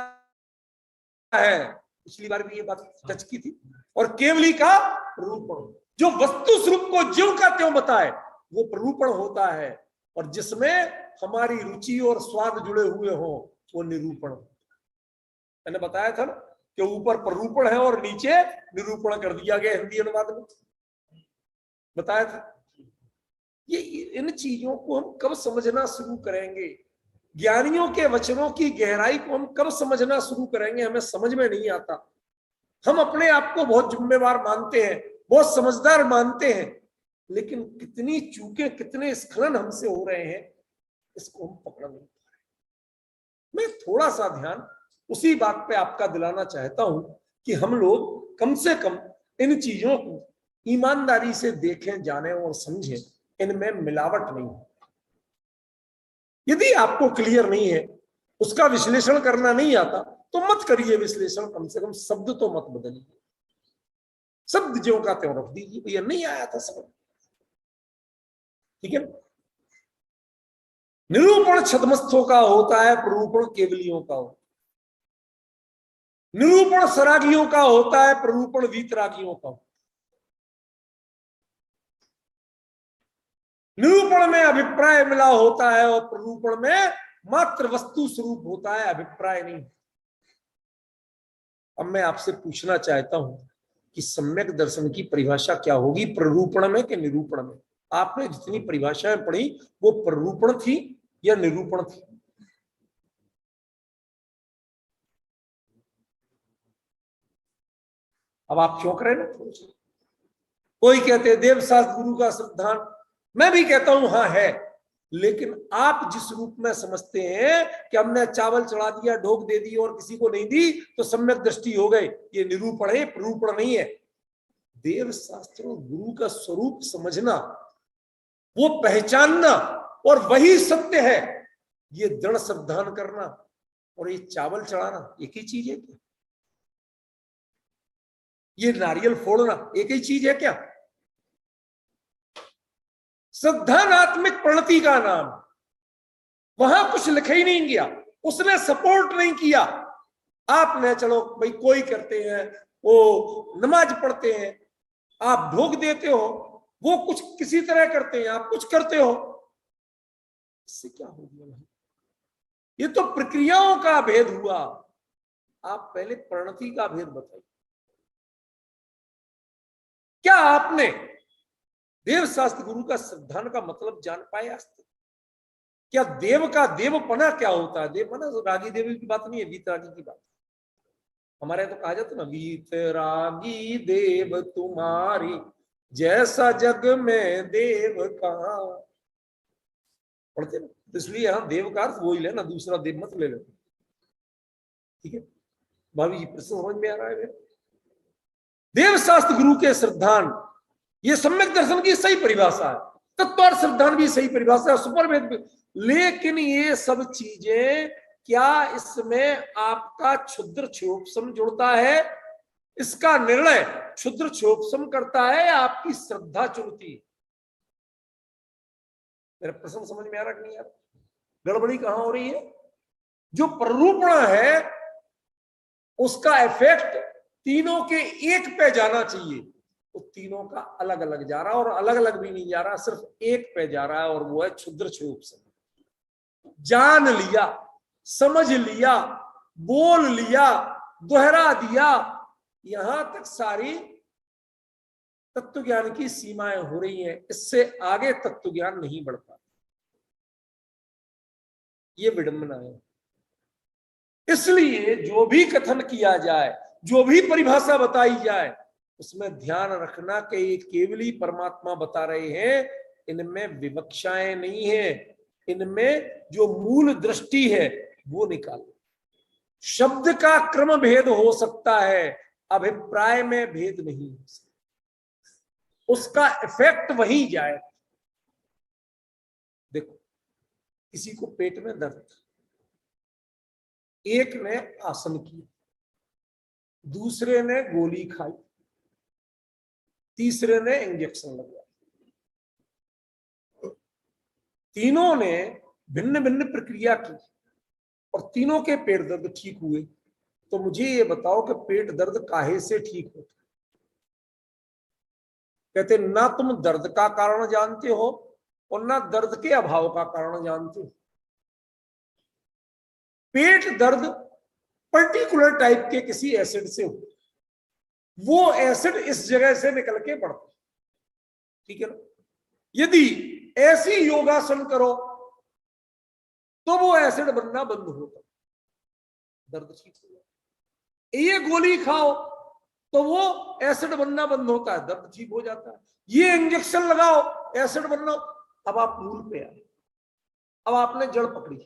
है, पिछली बार भी ये बात टच की थी, और केवली का रूपण, जो वस्तु स्वरूप को ज्यों का त्यों बताए वो प्ररूपण होता है, और जिसमें हमारी रुचि और स्वाद जुड़े हुए हो वो निरूपण। मैंने बताया था ना कि ऊपर प्ररूपण है और नीचे निरूपण कर दिया गया हिंदी अनुवाद में, बताया था। ये इन चीजों को हम कब समझना शुरू करेंगे? ज्ञानियों के वचनों की गहराई को हम कब समझना शुरू करेंगे? हमें समझ में नहीं आता। हम अपने आप को बहुत जिम्मेवार मानते हैं, बहुत समझदार मानते हैं, लेकिन कितनी चूकें, कितने स्खलन हमसे हो रहे हैं, इसको हम पकड़ नहीं पा रहे। मैं थोड़ा सा ध्यान उसी बात पे आपका दिलाना चाहता हूं कि हम लोग कम से कम इन चीजों को ईमानदारी से देखें, जानें और समझें, इनमें मिलावट नहीं हो। यदि आपको क्लियर नहीं है, उसका विश्लेषण करना नहीं आता, तो मत करिए विश्लेषण, कम से कम शब्द तो मत बदलिए, शब्द ज्यों का त्यों रख दीजिए, भैया नहीं आया था समझ, ठीक है। निरूपण छद्मस्थों का होता है, प्ररूपण केवलियों का होता है। निरूपण सरागियों का होता है, प्ररूपण वीतरागियों का होता है। निरूपण में अभिप्राय मिला होता है और प्ररूपण में मात्र वस्तु स्वरूप होता है, अभिप्राय नहीं। अब मैं आपसे पूछना चाहता हूं कि सम्यक दर्शन की परिभाषा क्या होगी, प्ररूपण में कि निरूपण में? आपने जितनी परिभाषाएं पढ़ी वो प्ररूपण थी या निरूपण थी? अब आप क्यों करें ना? कोई कहते हैं देवशास्त्र गुरु का सिद्धांत, मैं भी कहता हूं हाँ है, लेकिन आप जिस रूप में समझते हैं कि हमने चावल चढ़ा दिया, ढोक दे दी और किसी को नहीं दी तो सम्यक दृष्टि हो गई, ये निरूपण है, प्ररूपण नहीं है। देव शास्त्र गुरु का स्वरूप समझना, वो पहचानना और वही सत्य है, ये दृढ़ सावधान करना और ये चावल चढ़ाना एक ही चीज है क्या? ये नारियल फोड़ना एक ही चीज है क्या? श्रद्धात्मिक प्रणति का नाम, वहां कुछ लिखा ही नहीं गया, उसने सपोर्ट नहीं किया। आपने चलो भाई कोई करते हैं, वो नमाज पढ़ते हैं, आप ढोक देते हो, वो कुछ किसी तरह करते हैं, आप कुछ करते हो, इससे क्या हो गया भाई? ये तो प्रक्रियाओं का भेद हुआ। आप पहले परिणति का भेद बताइए। क्या आपने देव शास्त्र गुरु का सिद्धांत का मतलब जान पाए आज तक? क्या देव का देवपना क्या होता है? देवपना तो रागी देवी की बात नहीं है, वीतरागी की बात। हमारे यहाँ तो कहा जाता है ना, वीतरागी देव तुम्हारी जैसा जग में देव कहाँ। पढ़ते ना, इसलिए यहां देव का अर्थ वही लेना, दूसरा देव मत ले लो। ठीक है भाभी जी, प्रश्न समझ में आ रहा है? देव शास्त्र गुरु के सिद्धांत, ये सम्यक दर्शन की सही परिभाषा है, तत्वार्थ सिद्धांत भी सही परिभाषा है, सुपरवेद भी। लेकिन ये सब चीजें, क्या इसमें आपका क्षुद्र क्षोभसम जुड़ता है? इसका निर्णय क्षुद्र क्षोभसम करता है या आपकी श्रद्धा चुनती है? मेरा प्रश्न समझ में आ रहा कि नहीं यार? गड़बड़ी कहां हो रही है? जो प्ररूपणा है उसका इफेक्ट तीनों के एक पे जाना चाहिए, तो तीनों का अलग अलग जा रहा है, और अलग अलग भी नहीं जा रहा, सिर्फ एक पे जा रहा है, और वो है क्षुद्र क्षोभसम। जान लिया, समझ लिया, बोल लिया, दोहरा दिया, यहां तक सारी तत्व ज्ञान की सीमाएं हो रही हैं। इससे आगे तत्व ज्ञान नहीं बढ़ पाता, ये विडंबना है। इसलिए जो भी कथन किया जाए, जो भी परिभाषा बताई जाए, उसमें ध्यान रखना कि ये केवली परमात्मा बता रहे हैं, इनमें विवक्षाएं नहीं है, इनमें जो मूल दृष्टि है वो निकालो। शब्द का क्रम भेद हो सकता है, अभिप्राय में भेद नहीं हो सकता, उसका इफेक्ट वही जाए। देखो, किसी को पेट में दर्द, एक ने आसन किया, दूसरे ने गोली खाई, तीसरे ने इंजेक्शन लगवाया, तीनों ने भिन्न भिन्न प्रक्रिया की और तीनों के पेट दर्द ठीक हुए। तो मुझे ये बताओ कि पेट दर्द काहे से ठीक होता? कहते ना तुम दर्द का कारण जानते हो और ना दर्द के अभाव का कारण जानते हो। पेट दर्द पर्टिकुलर टाइप के किसी एसिड से हो, वो एसिड इस जगह से निकल के पड़ता, ठीक है ना? यदि ऐसी योगासन करो तो वो एसिड बनना बंद होता, दर्द ठीक हो जाता। ये गोली खाओ तो वो एसिड बनना बंद होता है, दर्द ठीक हो जाता है। ये इंजेक्शन लगाओ, एसिड बनना। अब आप मूल पे आए, अब आपने जड़ पकड़ी,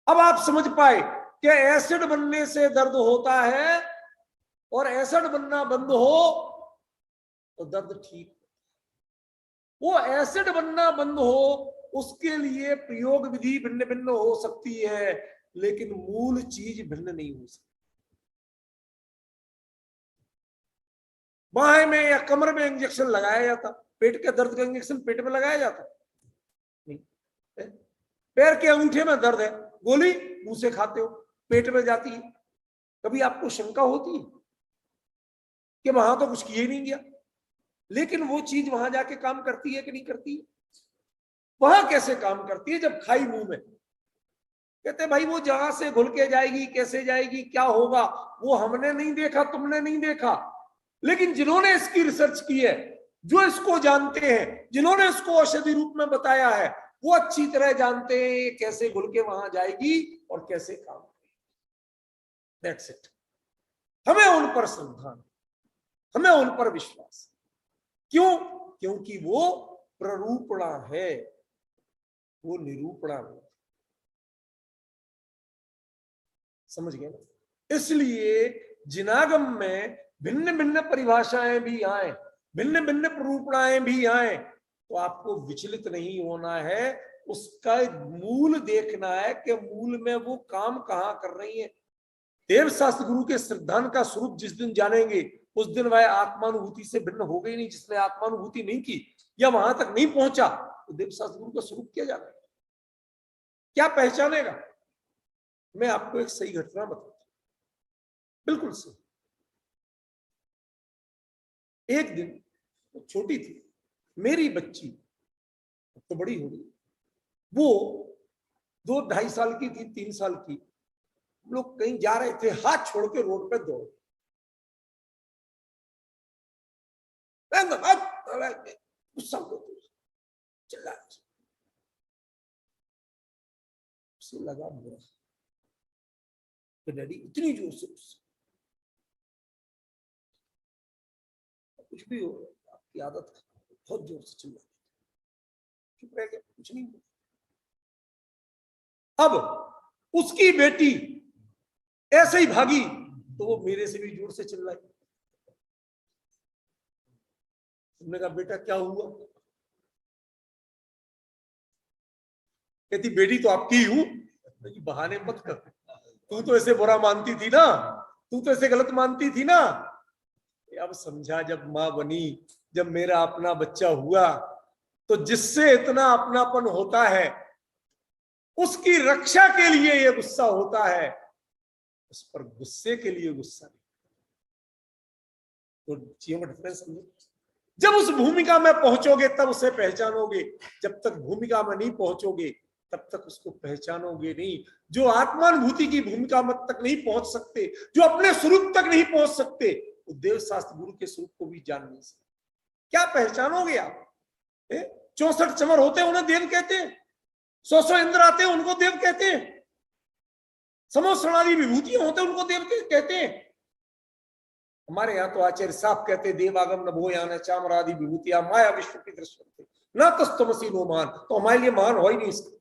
अब आप समझ पाए कि एसिड बनने से दर्द होता है और एसिड बनना बंद हो तो दर्द ठीक। वो एसिड बनना बंद हो उसके लिए प्रयोग विधि भिन्न भिन्न हो सकती है, लेकिन मूल चीज भिन्न नहीं हो सकती। बाहें में या कमर में इंजेक्शन लगाया जाता, पेट के दर्द का इंजेक्शन पेट में लगाया जाता नहीं। पैर के अंगूठे में दर्द है, गोली मुंह से खाते हो, पेट में जाती है। कभी आपको शंका होती है कि वहां तो कुछ किया ही नहीं गया, लेकिन वो चीज वहां जाके काम करती है कि नहीं करती है? वहां कैसे काम करती है? जब खाई मुंह में, कहते भाई वो जहां से घुल के जाएगी, कैसे जाएगी, क्या होगा, वो हमने नहीं देखा, तुमने नहीं देखा, लेकिन जिन्होंने इसकी रिसर्च की है, जो इसको जानते हैं, जिन्होंने इसको औषधि रूप में बताया है, वो अच्छी तरह जानते हैं ये कैसे घुल के वहां जाएगी और कैसे काम करेगी। That's it. हमें उन पर श्रद्धा, हमें उन पर विश्वास। क्यों? क्योंकि वो प्ररूपणा है, वो निरूपणा है। समझ गए ना? इसलिए जिनागम में भिन्न भिन्न परिभाषाएं भी आए, भिन्न भिन्न प्ररूपणाएं भी आए, तो आपको विचलित नहीं होना है, उसका मूल देखना है कि मूल में वो काम कहां कर रही है। देव शास्त्र गुरु के सिद्धांत का स्वरूप जिस दिन जानेंगे, उस दिन वह आत्मानुभूति से भिन्न हो गई नहीं। जिसने आत्मानुभूति नहीं की या वहां तक नहीं पहुंचा, तो देव शास्त्र गुरु का स्वरूप क्या जानेगा, क्या पहचानेगा? मैं आपको एक सही घटना बताता हूं, बिल्कुल सही। एक दिन वो छोटी थी, मेरी बच्ची तो बड़ी हो गई, वो 2-2.5 साल की थी, 3 साल की। हम लोग कहीं जा रहे थे, हाथ छोड़ के रोड पे दौड़, गुस्सा चिल्ला, उसे लगा बुरा कि डैडी इतनी जोर से कुछ भी हो, आपकी आदत बहुत जोर से चिल्ला, चुप रह गया, कुछ नहीं बोला। अब उसकी बेटी ऐसे ही भागी तो वो मेरे से भी जोर से चिल्लाई। तुमने कहा बेटा क्या हुआ? कहती बेटी तो आपकी हूं। बहाने मत कर, तू तो ऐसे बुरा मानती थी ना, तू तो ऐसे गलत मानती थी ना। अब समझा जब मां बनी, जब मेरा अपना बच्चा हुआ, तो जिससे इतना अपनापन होता है उसकी रक्षा के लिए यह गुस्सा होता है, उस पर गुस्से के लिए गुस्सा नहीं। तो चीजों का डिफरेंस समझो। जब उस भूमिका में पहुंचोगे तब उसे पहचानोगे, जब तक भूमिका में नहीं पहुंचोगे तब तक उसको पहचानोगे नहीं। जो आत्मानुभूति की भूमिका में तक नहीं पहुंच सकते, जो अपने स्वरूप तक नहीं पहुंच सकते, वो देव शास्त्र गुरु के स्वरूप को भी जान नहीं सकते। क्या पहचानोगे आप? 64 चमर होते हैं उन्हें देव कहते हैं, 100 इंद्र आते हैं उनको देव कहते हैं, समोसणादि विभूतियां होते हैं उनको देव कहते हैं। हमारे यहाँ तो आचार्य साफ कहते देवागम नभो यान चामरादि विभूतिया माया विश्व की दृष्टि न तस्तमसी नो मान। तो हमारे लिए मान हो ही नहीं इसका।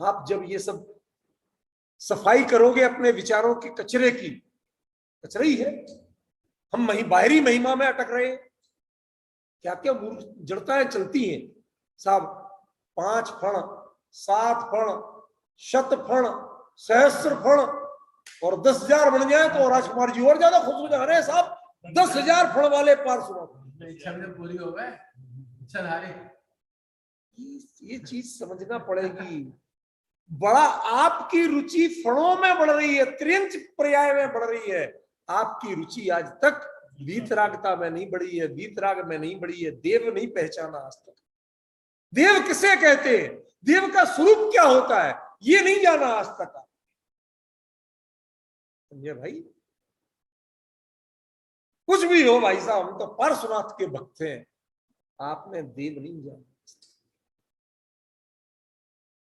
आप जब ये सब सफाई करोगे अपने विचारों के कचरे की, कचरा ही है, हम बाहरी महिमा में अटक रहे हैं। क्या क्या जड़ताएं चलती हैं साहब, 5 फण 7 फण शत फण सहस्र फण और 10,000 बन जाए तो राजकुमार जी और ज्यादा खुश हो जा रहे हैं साहब। 10,000 फण वाले पार सुना पूरी हो गए, ये चीज समझना पड़ेगी। बड़ा आपकी रुचि फणों में बढ़ रही है, त्रिंच पर्याय में बढ़ रही है। आपकी रुचि आज तक वीतरागता में नहीं बढ़ी है, वीतराग में नहीं बढ़ी है। देव नहीं पहचाना आज तक। देव किसे कहते हैं, देव का स्वरूप क्या होता है, ये नहीं जाना आज तक। समझे भाई? कुछ भी हो भाई साहब, हम तो पार्श्वनाथ के भक्त हैं, आपने देव नहीं जाना।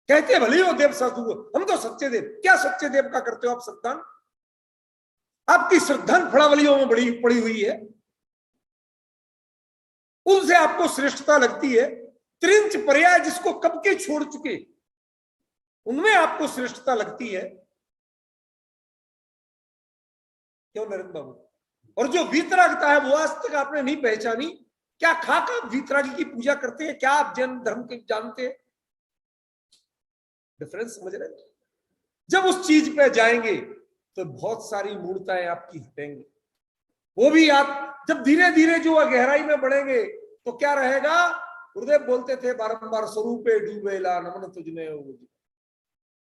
कहते भले हो देव साधु, हम तो सच्चे देव। क्या सच्चे देव का करते हो आप श्रद्धान? आपकी श्रद्धान फड़ावलियों में बड़ी पड़ी हुई है, उनसे आपको श्रेष्ठता लगती है। त्रिंच पर्याय जिसको कब के छोड़ चुके, उनमें आपको श्रेष्ठता लगती है। क्यों नरेंद्र बाबू? और जो वीतरागता है वो आज तक आपने नहीं पहचानी। क्या खाकर वीतरागी की पूजा करते हैं? क्या आप जैन धर्म के जानते हैं? डिफरेंस समझ रहे? जब उस चीज पे जाएंगे तो बहुत सारी मूर्ताएं आपकी हटेंगी। वो भी आप जब धीरे धीरे जो गहराई में बढ़ेंगे तो क्या रहेगा? गुरुदेव बोलते थे बारंबार, स्वरूपे डूबेला नमन तुझने।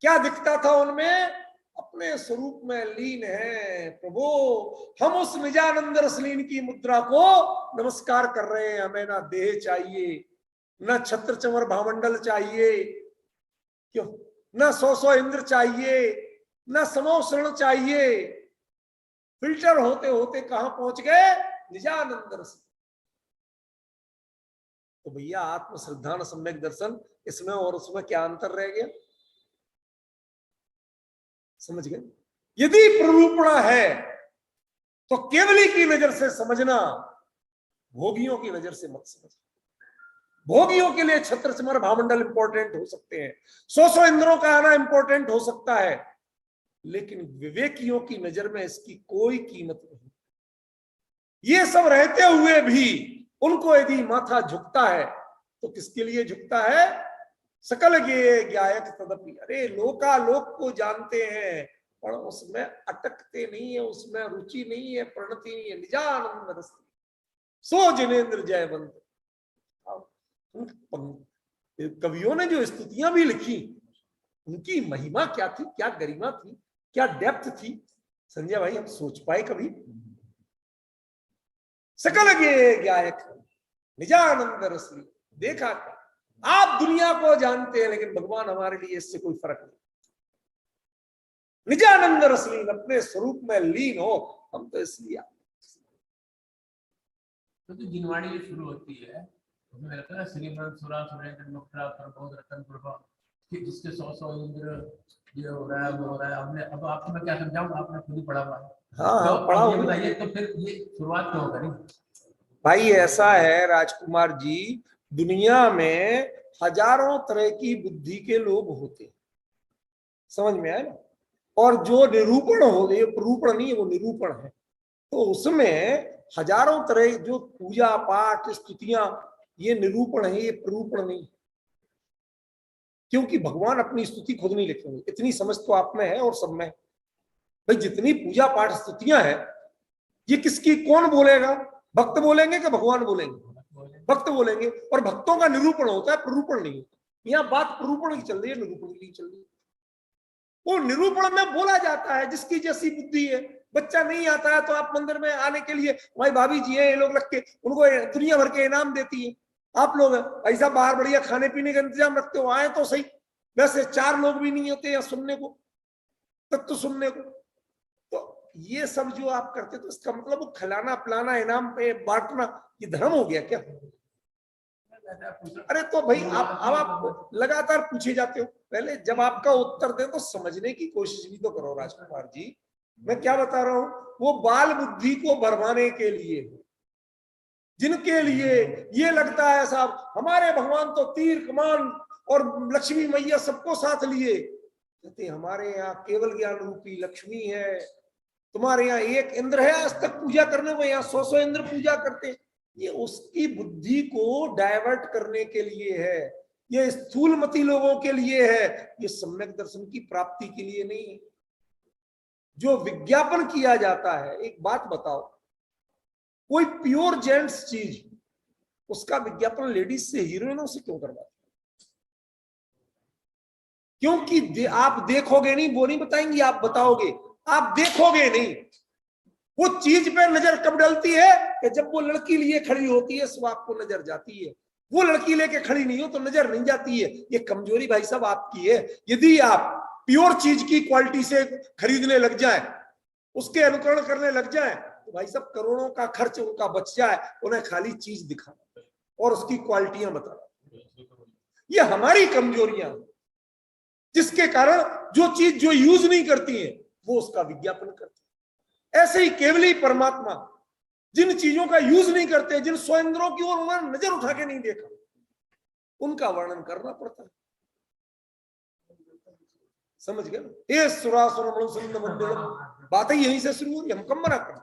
क्या दिखता था उनमें? अपने स्वरूप में लीन है प्रभु। हम उस निजानंद रसलीन की मुद्रा को नमस्कार कर रहे हैं। हमें ना देह चाहिए, ना छत्र चमर भामंडल चाहिए, क्यों ना 100 इंद्र चाहिए, ना समोषण चाहिए। फिल्टर होते होते कहां पहुंच गए? निजानंद रस। तो भैया आत्म श्रद्धान सम्यक दर्शन, इसमें और उसमें क्या अंतर रह गया? समझ गए? यदि प्ररूपणा है तो केवली की नजर से समझना, भोगियों की नजर से मत समझना। भोगियों के लिए छत्र चमर भामंडल इंपॉर्टेंट हो सकते हैं, 100 इंद्रों का आना इंपॉर्टेंट हो सकता है, लेकिन विवेकियों की नजर में इसकी कोई कीमत नहीं। ये सब रहते हुए भी उनको यदि माथा झुकता है तो किसके लिए झुकता है? सकल गे ज्ञायक तदपि। अरे लोका लोक को जानते हैं पर उसमें अटकते नहीं है, उसमें रुचि नहीं है, प्रणति नहीं है। निजानंद रस सो जिनेन्द्र जयवंत। कवियों ने जो स्तुतियां भी लिखी, उनकी महिमा क्या थी, क्या गरिमा थी, क्या डेप्थ थी, संजय भाई हम सोच पाए कभी? सकल ज्ञायक निजानंद रसली। देखा क्या, आप दुनिया को जानते हैं लेकिन भगवान हमारे लिए इससे कोई फर्क नहीं। निजानंद रसलीन, अपने स्वरूप में लीन हो, हम तो इसलिए तो जिनवाणी जो शुरू होती है उसमें लगता है श्रीमंत सुरा सुरेंद्र मुक्ता प्रबोध रतन प्रभा, जिसके 100 इंद्र, ये हो रहा है वो हो रहा है। हमने अब आपको मैं क्या समझाऊं, आपने खुद ही पढ़ा हुआ है। हाँ तो पढ़ा ये हूं। बताइए, तो फिर ये शुरुआत क्यों करी? भाई ऐसा है राजकुमार जी, दुनिया में हजारों तरह की बुद्धि के लोग होते हैं, समझ में आया ना। और जो निरूपण हो, ये प्रूपण नहीं है, वो निरूपण है। तो उसमें हजारों तरह जो पूजा पाठ स्तुतियां, ये निरूपण है, ये प्रूपण नहीं। क्योंकि भगवान अपनी स्तुति खुद नहीं लिखेंगे, इतनी समझ तो आप में है और सब में। भाई जितनी पूजा पाठ स्तुतियां हैं, ये किसकी, कौन बोलेगा? भक्त बोलेंगे कि भगवान बोलेंगे? भक्त बोलेंगे। और भक्तों का निरूपण होता है, प्रूपण नहीं। यहाँ बात प्रूपण की चल रही है, निरूपण की चल रही है। वो निरूपण में बोला जाता है जिसकी जैसी बुद्धि है। बच्चा नहीं आता है तो आप मंदिर में आने के लिए, हमारी भाभी जी है, ये लोग रख के उनको दुनिया भर के इनाम देती है। आप लोग ऐसा बाहर बढ़िया खाने पीने का इंतजाम रखते हो, आए तो सही। वैसे 4 लोग भी नहीं होते यहाँ सुनने को, तत्व सुनने को। तो ये सब जो आप करते, तो इसका मतलब वो खिलाना पिलाना, इनाम पे बांटना, ये धर्म हो गया क्या? अरे तो भाई आप लगातार पूछे जाते हो। पहले जब आपका उत्तर दे तो समझने की कोशिश भी तो करो राजकुमार जी। मैं क्या बता रहा हूं, वो बाल बुद्धि को भरमाने के लिए, जिनके लिए ये लगता है साहब हमारे भगवान तो तीर कमान और लक्ष्मी मैया सबको साथ लिए, कहते हमारे यहाँ केवल ज्ञान रूपी लक्ष्मी है। तुम्हारे यहाँ एक इंद्र है आज तक पूजा करने को, यहाँ 100 इंद्र पूजा करते। ये उसकी बुद्धि को डाइवर्ट करने के लिए है, ये स्थूलमती लोगों के लिए है, ये सम्यक दर्शन की प्राप्ति के लिए नहीं। जो विज्ञापन किया जाता है, एक बात बताओ, कोई प्योर जेंट्स चीज, उसका विज्ञापन लेडीज से, हीरोइनों से क्यों करवाते? क्योंकि आप देखोगे नहीं, वो नहीं बताएंगी, आप बताओगे। आप देखोगे नहीं, वो चीज पे नजर कब डलती है कि जब वो लड़की लिए खड़ी होती है, सो आपको नजर जाती है। वो लड़की लेके खड़ी नहीं हो तो नजर नहीं जाती है। ये कमजोरी भाई साहब आपकी है। यदि आप प्योर चीज की क्वालिटी से खरीदने लग जाए, उसके अनुकरण करने लग जाए, तो भाई साहब करोड़ों का खर्च उनका बच जाए, उन्हें खाली चीज दिखाना और उसकी क्वालिटियां बताना। ये हमारी कमजोरियां, जिसके कारण जो चीज जो यूज नहीं करती है वो उसका विज्ञापन करती है। ऐसे ही केवली परमात्मा जिन चीजों का यूज नहीं करते, जिन स्वयंद्रों की ओर उन्होंने नजर उठा के नहीं देखा, उनका वर्णन करना पड़ता है। समझ गए ना? ये बात ही यहीं से शुरू हो रही, हम कम मना कर।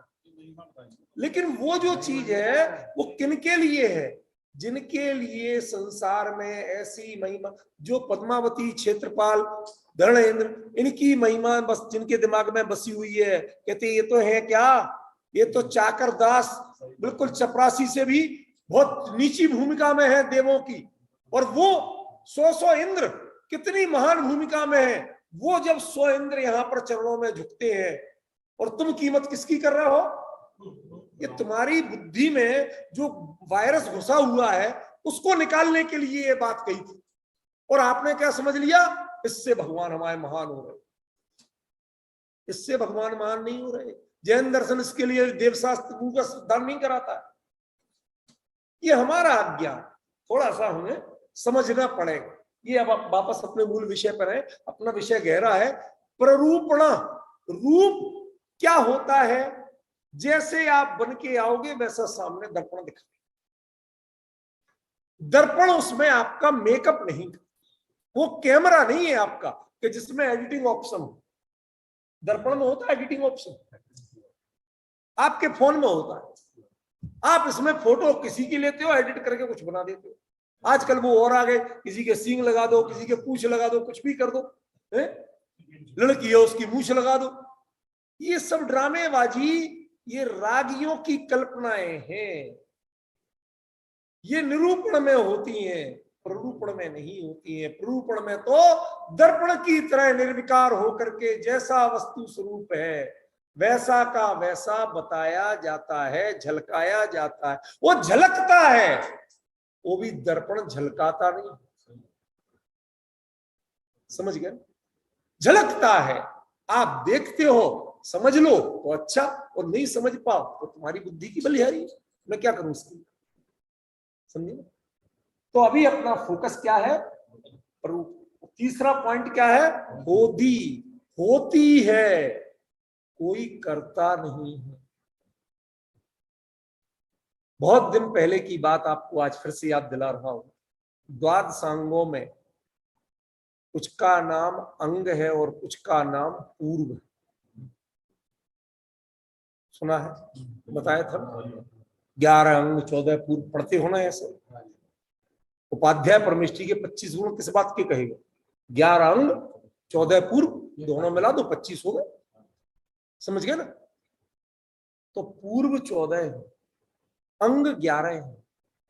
लेकिन वो जो चीज है वो किनके लिए है? जिनके लिए संसार में ऐसी महिमा, जो पद्मावती, क्षेत्रपाल, धर्मेंद्र, इनकी महिमा बस जिनके दिमाग में बसी हुई है, कहते ये तो है क्या, ये तो चाकर दास, बिल्कुल चपरासी से भी बहुत नीची भूमिका में है देवों की। और वो 100 इंद्र कितनी महान भूमिका में है। वो जब 100 इंद्र यहाँ पर चरणों में झुकते हैं, और तुम कीमत किसकी कर रहे हो? ये तुम्हारी बुद्धि में जो वायरस घुसा हुआ है, उसको निकालने के लिए ये बात कही थी। और आपने क्या समझ लिया? इससे भगवान हमारे महान हो रहे। इससे भगवान महान नहीं हो रहे। जैन दर्शन इसके लिए देवशास्त्र का सिद्धांत नहीं कराता है। ये हमारा अज्ञान थोड़ा सा हमें समझना पड़ेगा। ये अब वापस अपने मूल विषय पर है। अपना विषय गहरा है। प्ररूपणा, रूप क्या होता है? जैसे आप बन के आओगे वैसा सामने दर्पण दिखा। दर्पण उसमें आपका मेकअप नहीं, वो कैमरा नहीं है आपका कि जिसमें एडिटिंग ऑप्शन हो। दर्पण में होता है एडिटिंग ऑप्शन, आपके फोन में होता है। आप इसमें फोटो किसी की लेते हो, एडिट करके कुछ बना देते हो। आजकल वो और आ गए, किसी के सींग लगा दो, किसी के पूंछ लगा दो, कुछ भी कर दो। लड़की है उसकी मूछ लगा दो। ये सब ड्रामेबाजी, ये रागियों की कल्पनाएं हैं। ये निरूपण में होती हैं, प्ररूपण में नहीं होती हैं। प्ररूपण में तो दर्पण की तरह निर्विकार होकर के जैसा वस्तु स्वरूप है वैसा का वैसा बताया जाता है, झलकाया जाता है। वो झलकता है, वो भी दर्पण झलकाता नहीं। समझ गए? झलकता है, आप देखते हो, समझ लो तो अच्छा, और नहीं समझ पाओ तो तुम्हारी बुद्धि की बलिहारी है, मैं क्या करूं इसकी। समझे? तो अभी अपना फोकस क्या है? तीसरा पॉइंट क्या है? होती, होती है, कोई करता नहीं है। बहुत दिन पहले की बात आपको आज फिर से याद दिला रहा हूं। द्वादशांगों में कुछ का नाम अंग है और कुछ का नाम पूर्व है। सुना है? बताया था 11 अंग 14 पूर्व पढ़ते होना ऐसे। उपाध्याय परमेष्ठी के 25 गुण किस बात के कहेगा? 11 अंग 14 पूर्व, दोनों मिला दो 25 हो गए। समझ गए ना? तो पूर्व 14 है, अंग 11 है,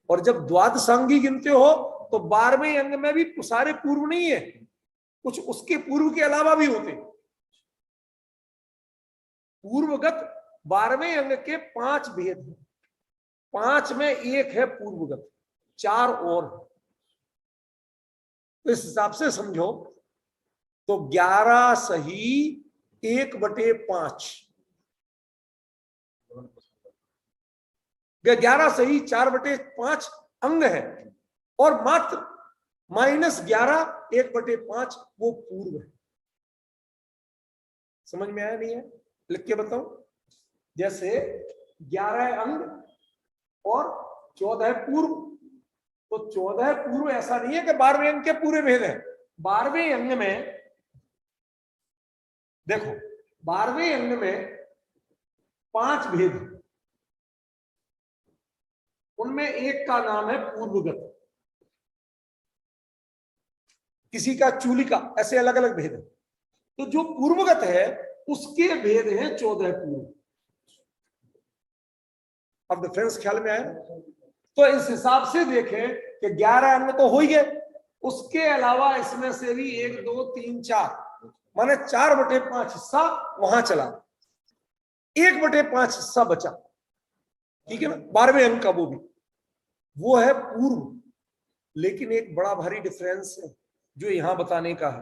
और जब द्वादशांगी गिनते हो तो 12वें अंग में भी सारे पूर्व नहीं है, कुछ उसके पूर्व के अलावा भी होते। पूर्वगत 12वें अंग के 5 भेद हैं, 5 में एक है पूर्वगत, 4 और। तो इस हिसाब से समझो तो 11 सही 1/5, 11 सही 4/5 अंग है, और मात्र -11 1/5 वो पूर्व है। समझ में आया नहीं है? लिख के बताओ। जैसे 11 अंग और 14 पूर्व, तो 14 पूर्व ऐसा नहीं है कि 12वें अंग के पूरे भेद हैं। 12वें अंग में देखो, 12वें अंग में 5 भेद हैं, उनमें एक का नाम है पूर्वगत, किसी का चूली का, ऐसे अलग अलग भेद है। तो जो पूर्वगत है उसके भेद हैं 14 पूर्व। अब डिफरेंस ख्याल में आया? तो इस हिसाब से देखें कि 11 अंग तो हो ही गए, उसके अलावा इसमें से भी 1 2 3 4 माने 4/5 हिस्सा वहां चला, 1/5 हिस्सा बचा। ठीक है ना? 12वें अंग का वो है पूर्व। लेकिन एक बड़ा भारी डिफरेंस है जो यहां बताने का है।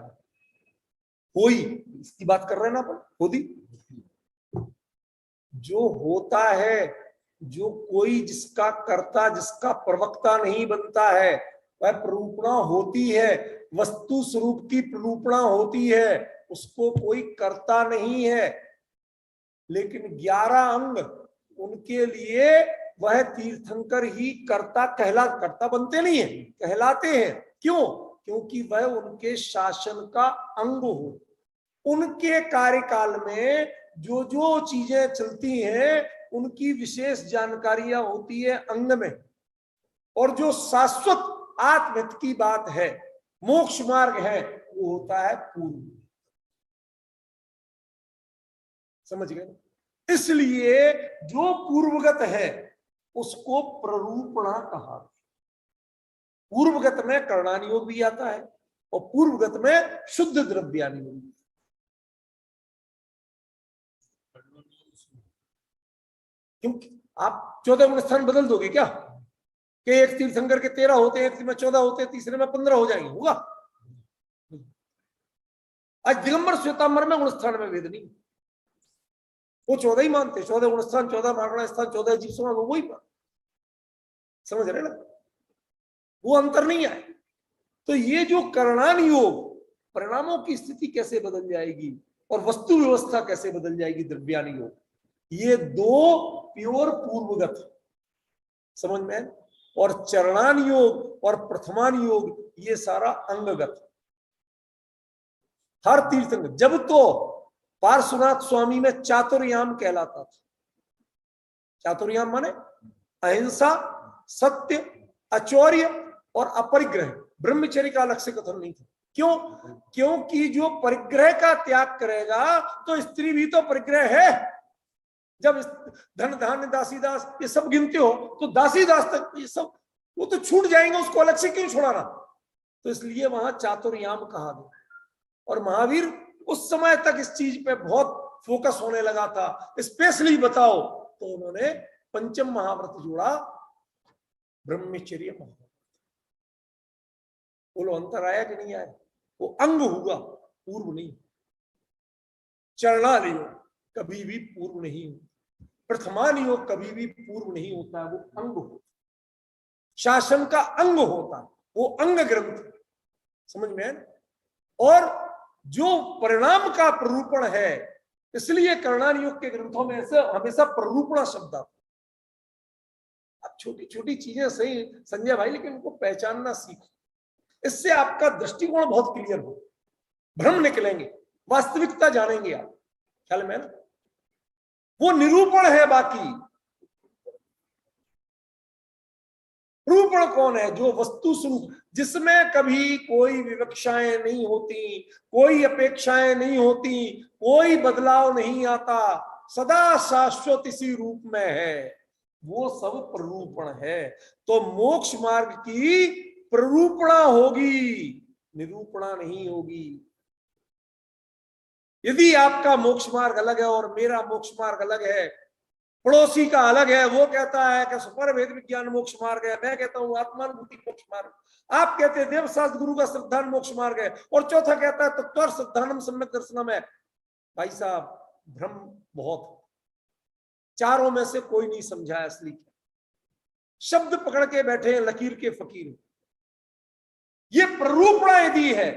होई, इसकी बात कर रहे हैं ना अपन, होती जो होता है, जो कोई जिसका कर्ता, जिसका प्रवक्ता नहीं बनता है, वह प्ररूपणा होती है, वस्तु स्वरूप की प्ररूपणा होती है, उसको कोई करता नहीं है। लेकिन 11 अंग उनके लिए वह तीर्थंकर ही करता करता बनते नहीं है, कहलाते हैं। क्यों? क्योंकि वह उनके शासन का अंग हो। उनके कार्यकाल में जो जो चीजें चलती हैं उनकी विशेष जानकारियां होती है अंग में, और जो शाश्वत आत्महित की बात है, मोक्ष मार्ग है, वो होता है पूर्व। समझ गए? इसलिए जो पूर्वगत है उसको प्ररूपणा कहा। पूर्वगत में कर्णानियोग भी आता है और पूर्वगत में शुद्ध द्रव्यानियोग। क्योंकि आप 14 गुण स्थान बदल दोगे क्या कि एक तीर्थंकर के 13 होते हैं, एक में 14 होते हैं, तीसरे में 15 हो जाएंगे? होगा? आज दिगंबर श्वेतांबर में गुणस्थान में भेद नहीं, वो 14 ही मानते, 14 गुणस्थान, 14 मागणा स्थान, 14 जीव समागम, वो वही बात। समझ रहे ना? वो अंतर नहीं आए। तो ये जो कर्णान योग, परिणामों की स्थिति कैसे बदल जाएगी और वस्तु व्यवस्था कैसे बदल जाएगी, द्रव्यान योग, ये 2 प्योर पूर्वगत। समझ में? और चरणान योग और प्रथमान योग ये सारा अंगगत। हर तीर्थंकर, जब तो पार्श्वनाथ स्वामी में चातुर्याम कहलाता था। चातुर्याम माने अहिंसा, सत्य, अचौर्य और अपरिग्रह। ब्रह्मचर्य का अलग से कथन नहीं था। क्यों? क्योंकि जो परिग्रह का त्याग करेगा तो स्त्री भी तो परिग्रह है। जब धन धान्य दासी दास ये सब गिनते हो तो दासी दास तक ये सब वो तो छूट जाएंगे, उसको अलग से क्यों छोड़ाना? तो इसलिए वहां चातुर्याम कहा गया। और महावीर उस समय तक इस चीज पे बहुत फोकस होने लगा था, स्पेशली बताओ, तो उन्होंने पंचम महाव्रत जोड़ा, ब्रह्मचर्य महाव्रत। बोलो अंतर आया कि नहीं आया? वो अंग हुआ, पूर्व नहीं। चरणाल योग कभी भी पूर्व नहीं होता, प्रथमान योग कभी भी पूर्व नहीं होता, वो अंग होता, शासन का अंग होता, वो अंग ग्रंथ, समझ में है? और जो परिणाम का प्ररूपण है, इसलिए करणान योग के ग्रंथों में ऐसे हमेशा प्ररूपणा शब्द आता। अब छोटी छोटी चीजें सही संजय भाई, लेकिन उनको पहचानना सीखो, इससे आपका दृष्टिकोण बहुत क्लियर हो, भ्रम निकलेंगे, वास्तविकता जानेंगे आप। ख्याल में ना? वो निरूपण है, बाकी रूपण कौन है? जो वस्तु स्वरूप, जिसमें कभी कोई विवक्षाएं नहीं होती, कोई अपेक्षाएं नहीं होती, कोई बदलाव नहीं आता, सदा शाश्वत इसी रूप में है, वो सब प्ररूपण है। तो मोक्ष मार्ग की प्ररूपणा होगी, निरूपणा नहीं होगी। यदि आपका मोक्ष मार्ग अलग है और मेरा मोक्ष मार्ग अलग है, पड़ोसी का अलग है, वो कहता है कि सुपर भेद विज्ञान मोक्ष मार्ग है, मैं कहता हूं आत्मानुभूति मोक्ष मार्ग, आप कहते हैं देवशास्त्र गुरु का श्रद्धान मोक्ष मार्ग है, और चौथा कहता है तत्वर श्रद्धानम सम्यक दर्शनम है। भाई साहब, भ्रम बहुत, चारों में से कोई नहीं समझा असली क्या। शब्द पकड़ के बैठे हैं लकीर के फकीर। ये प्ररूपणा यदि है,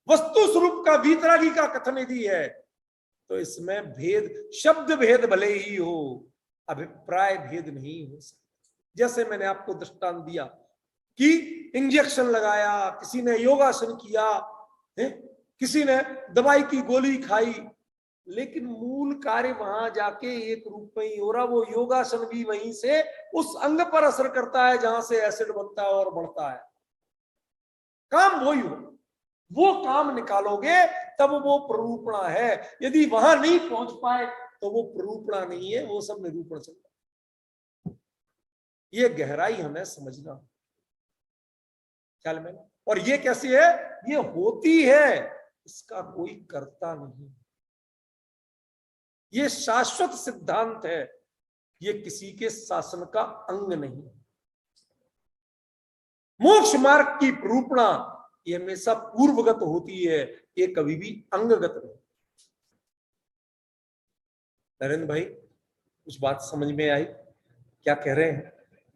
वस्तु स्वरूप का वीतरागी का कथन यदि है, तो इसमें भेद, शब्द भेद भले ही हो, अभिप्राय भेद नहीं हो सकता। जैसे मैंने आपको दृष्टांत दिया कि इंजेक्शन लगाया, किसी ने योगासन किया है, किसी ने दवाई की गोली खाई, लेकिन मूल कार्य वहां जाके एक रूप में ही हो रहा। वो योगासन भी वहीं से उस अंग पर असर करता है जहां से एसिड बनता है और बढ़ता है, काम वही हो। वो काम निकालोगे तब वो प्ररूपणा है। यदि वहां नहीं पहुंच पाए तो वो प्ररूपणा नहीं है, वो सब निरूपण चल रहा है। ये गहराई हमें समझना ख्याल में। और ये कैसी है? ये होती है, इसका कोई कर्ता नहीं, ये शाश्वत सिद्धांत है, ये किसी के शासन का अंग नहीं। मोक्ष मार्ग की प्ररूपणा ये हमेशा पूर्वगत होती है, ये कभी भी अंगगत नहीं। नरेंद्र भाई, कुछ बात समझ में आई क्या कह रहे हैं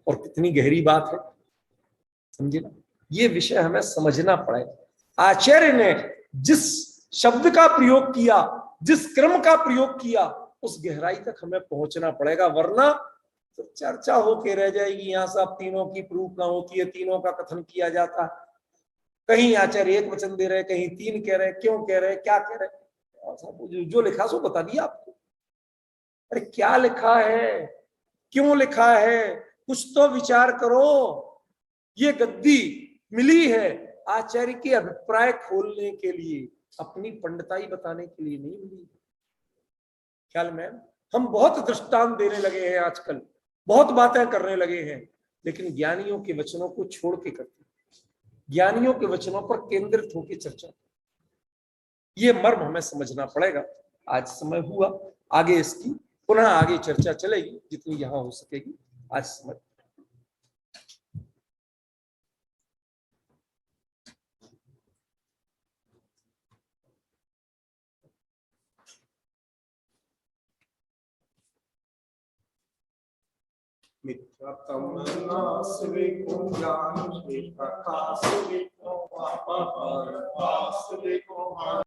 और कितनी गहरी बात है, समझे ना? ये विषय हमें समझना पड़ेगा। आचार्य ने जिस शब्द का प्रयोग किया, जिस क्रम का प्रयोग किया, उस गहराई तक हमें पहुंचना पड़ेगा, वरना तो चर्चा होके रह जाएगी। यहां से आप तीनों की प्ररूपणा होती है, तीनों का कथन किया जाता है, कहीं आचार्य एक वचन दे रहे, कहीं तीन कह रहे, क्यों कह रहे, क्या कह रहे, जो लिखा सो बता दिया आपको। अरे क्या लिखा है, क्यों लिखा है, कुछ तो विचार करो। ये गद्दी मिली है आचार्य के अभिप्राय खोलने के लिए, अपनी पंडिताई बताने के लिए नहीं मिली। ख्याल में? हम बहुत दृष्टांत देने लगे हैं आजकल, बहुत बातें करने लगे हैं, लेकिन ज्ञानियों के वचनों को छोड़ के करते हैं, ज्ञानियों के वचनों पर केंद्रित होकर चर्चा। ये मर्म हमें समझना पड़ेगा। आज समय हुआ, आगे इसकी पुनः आगे चर्चा चलेगी जितनी यहां हो सकेगी। आज समय मित्रतम नासवे को ज्ञान से प्रकाश वे को वापस वासवे को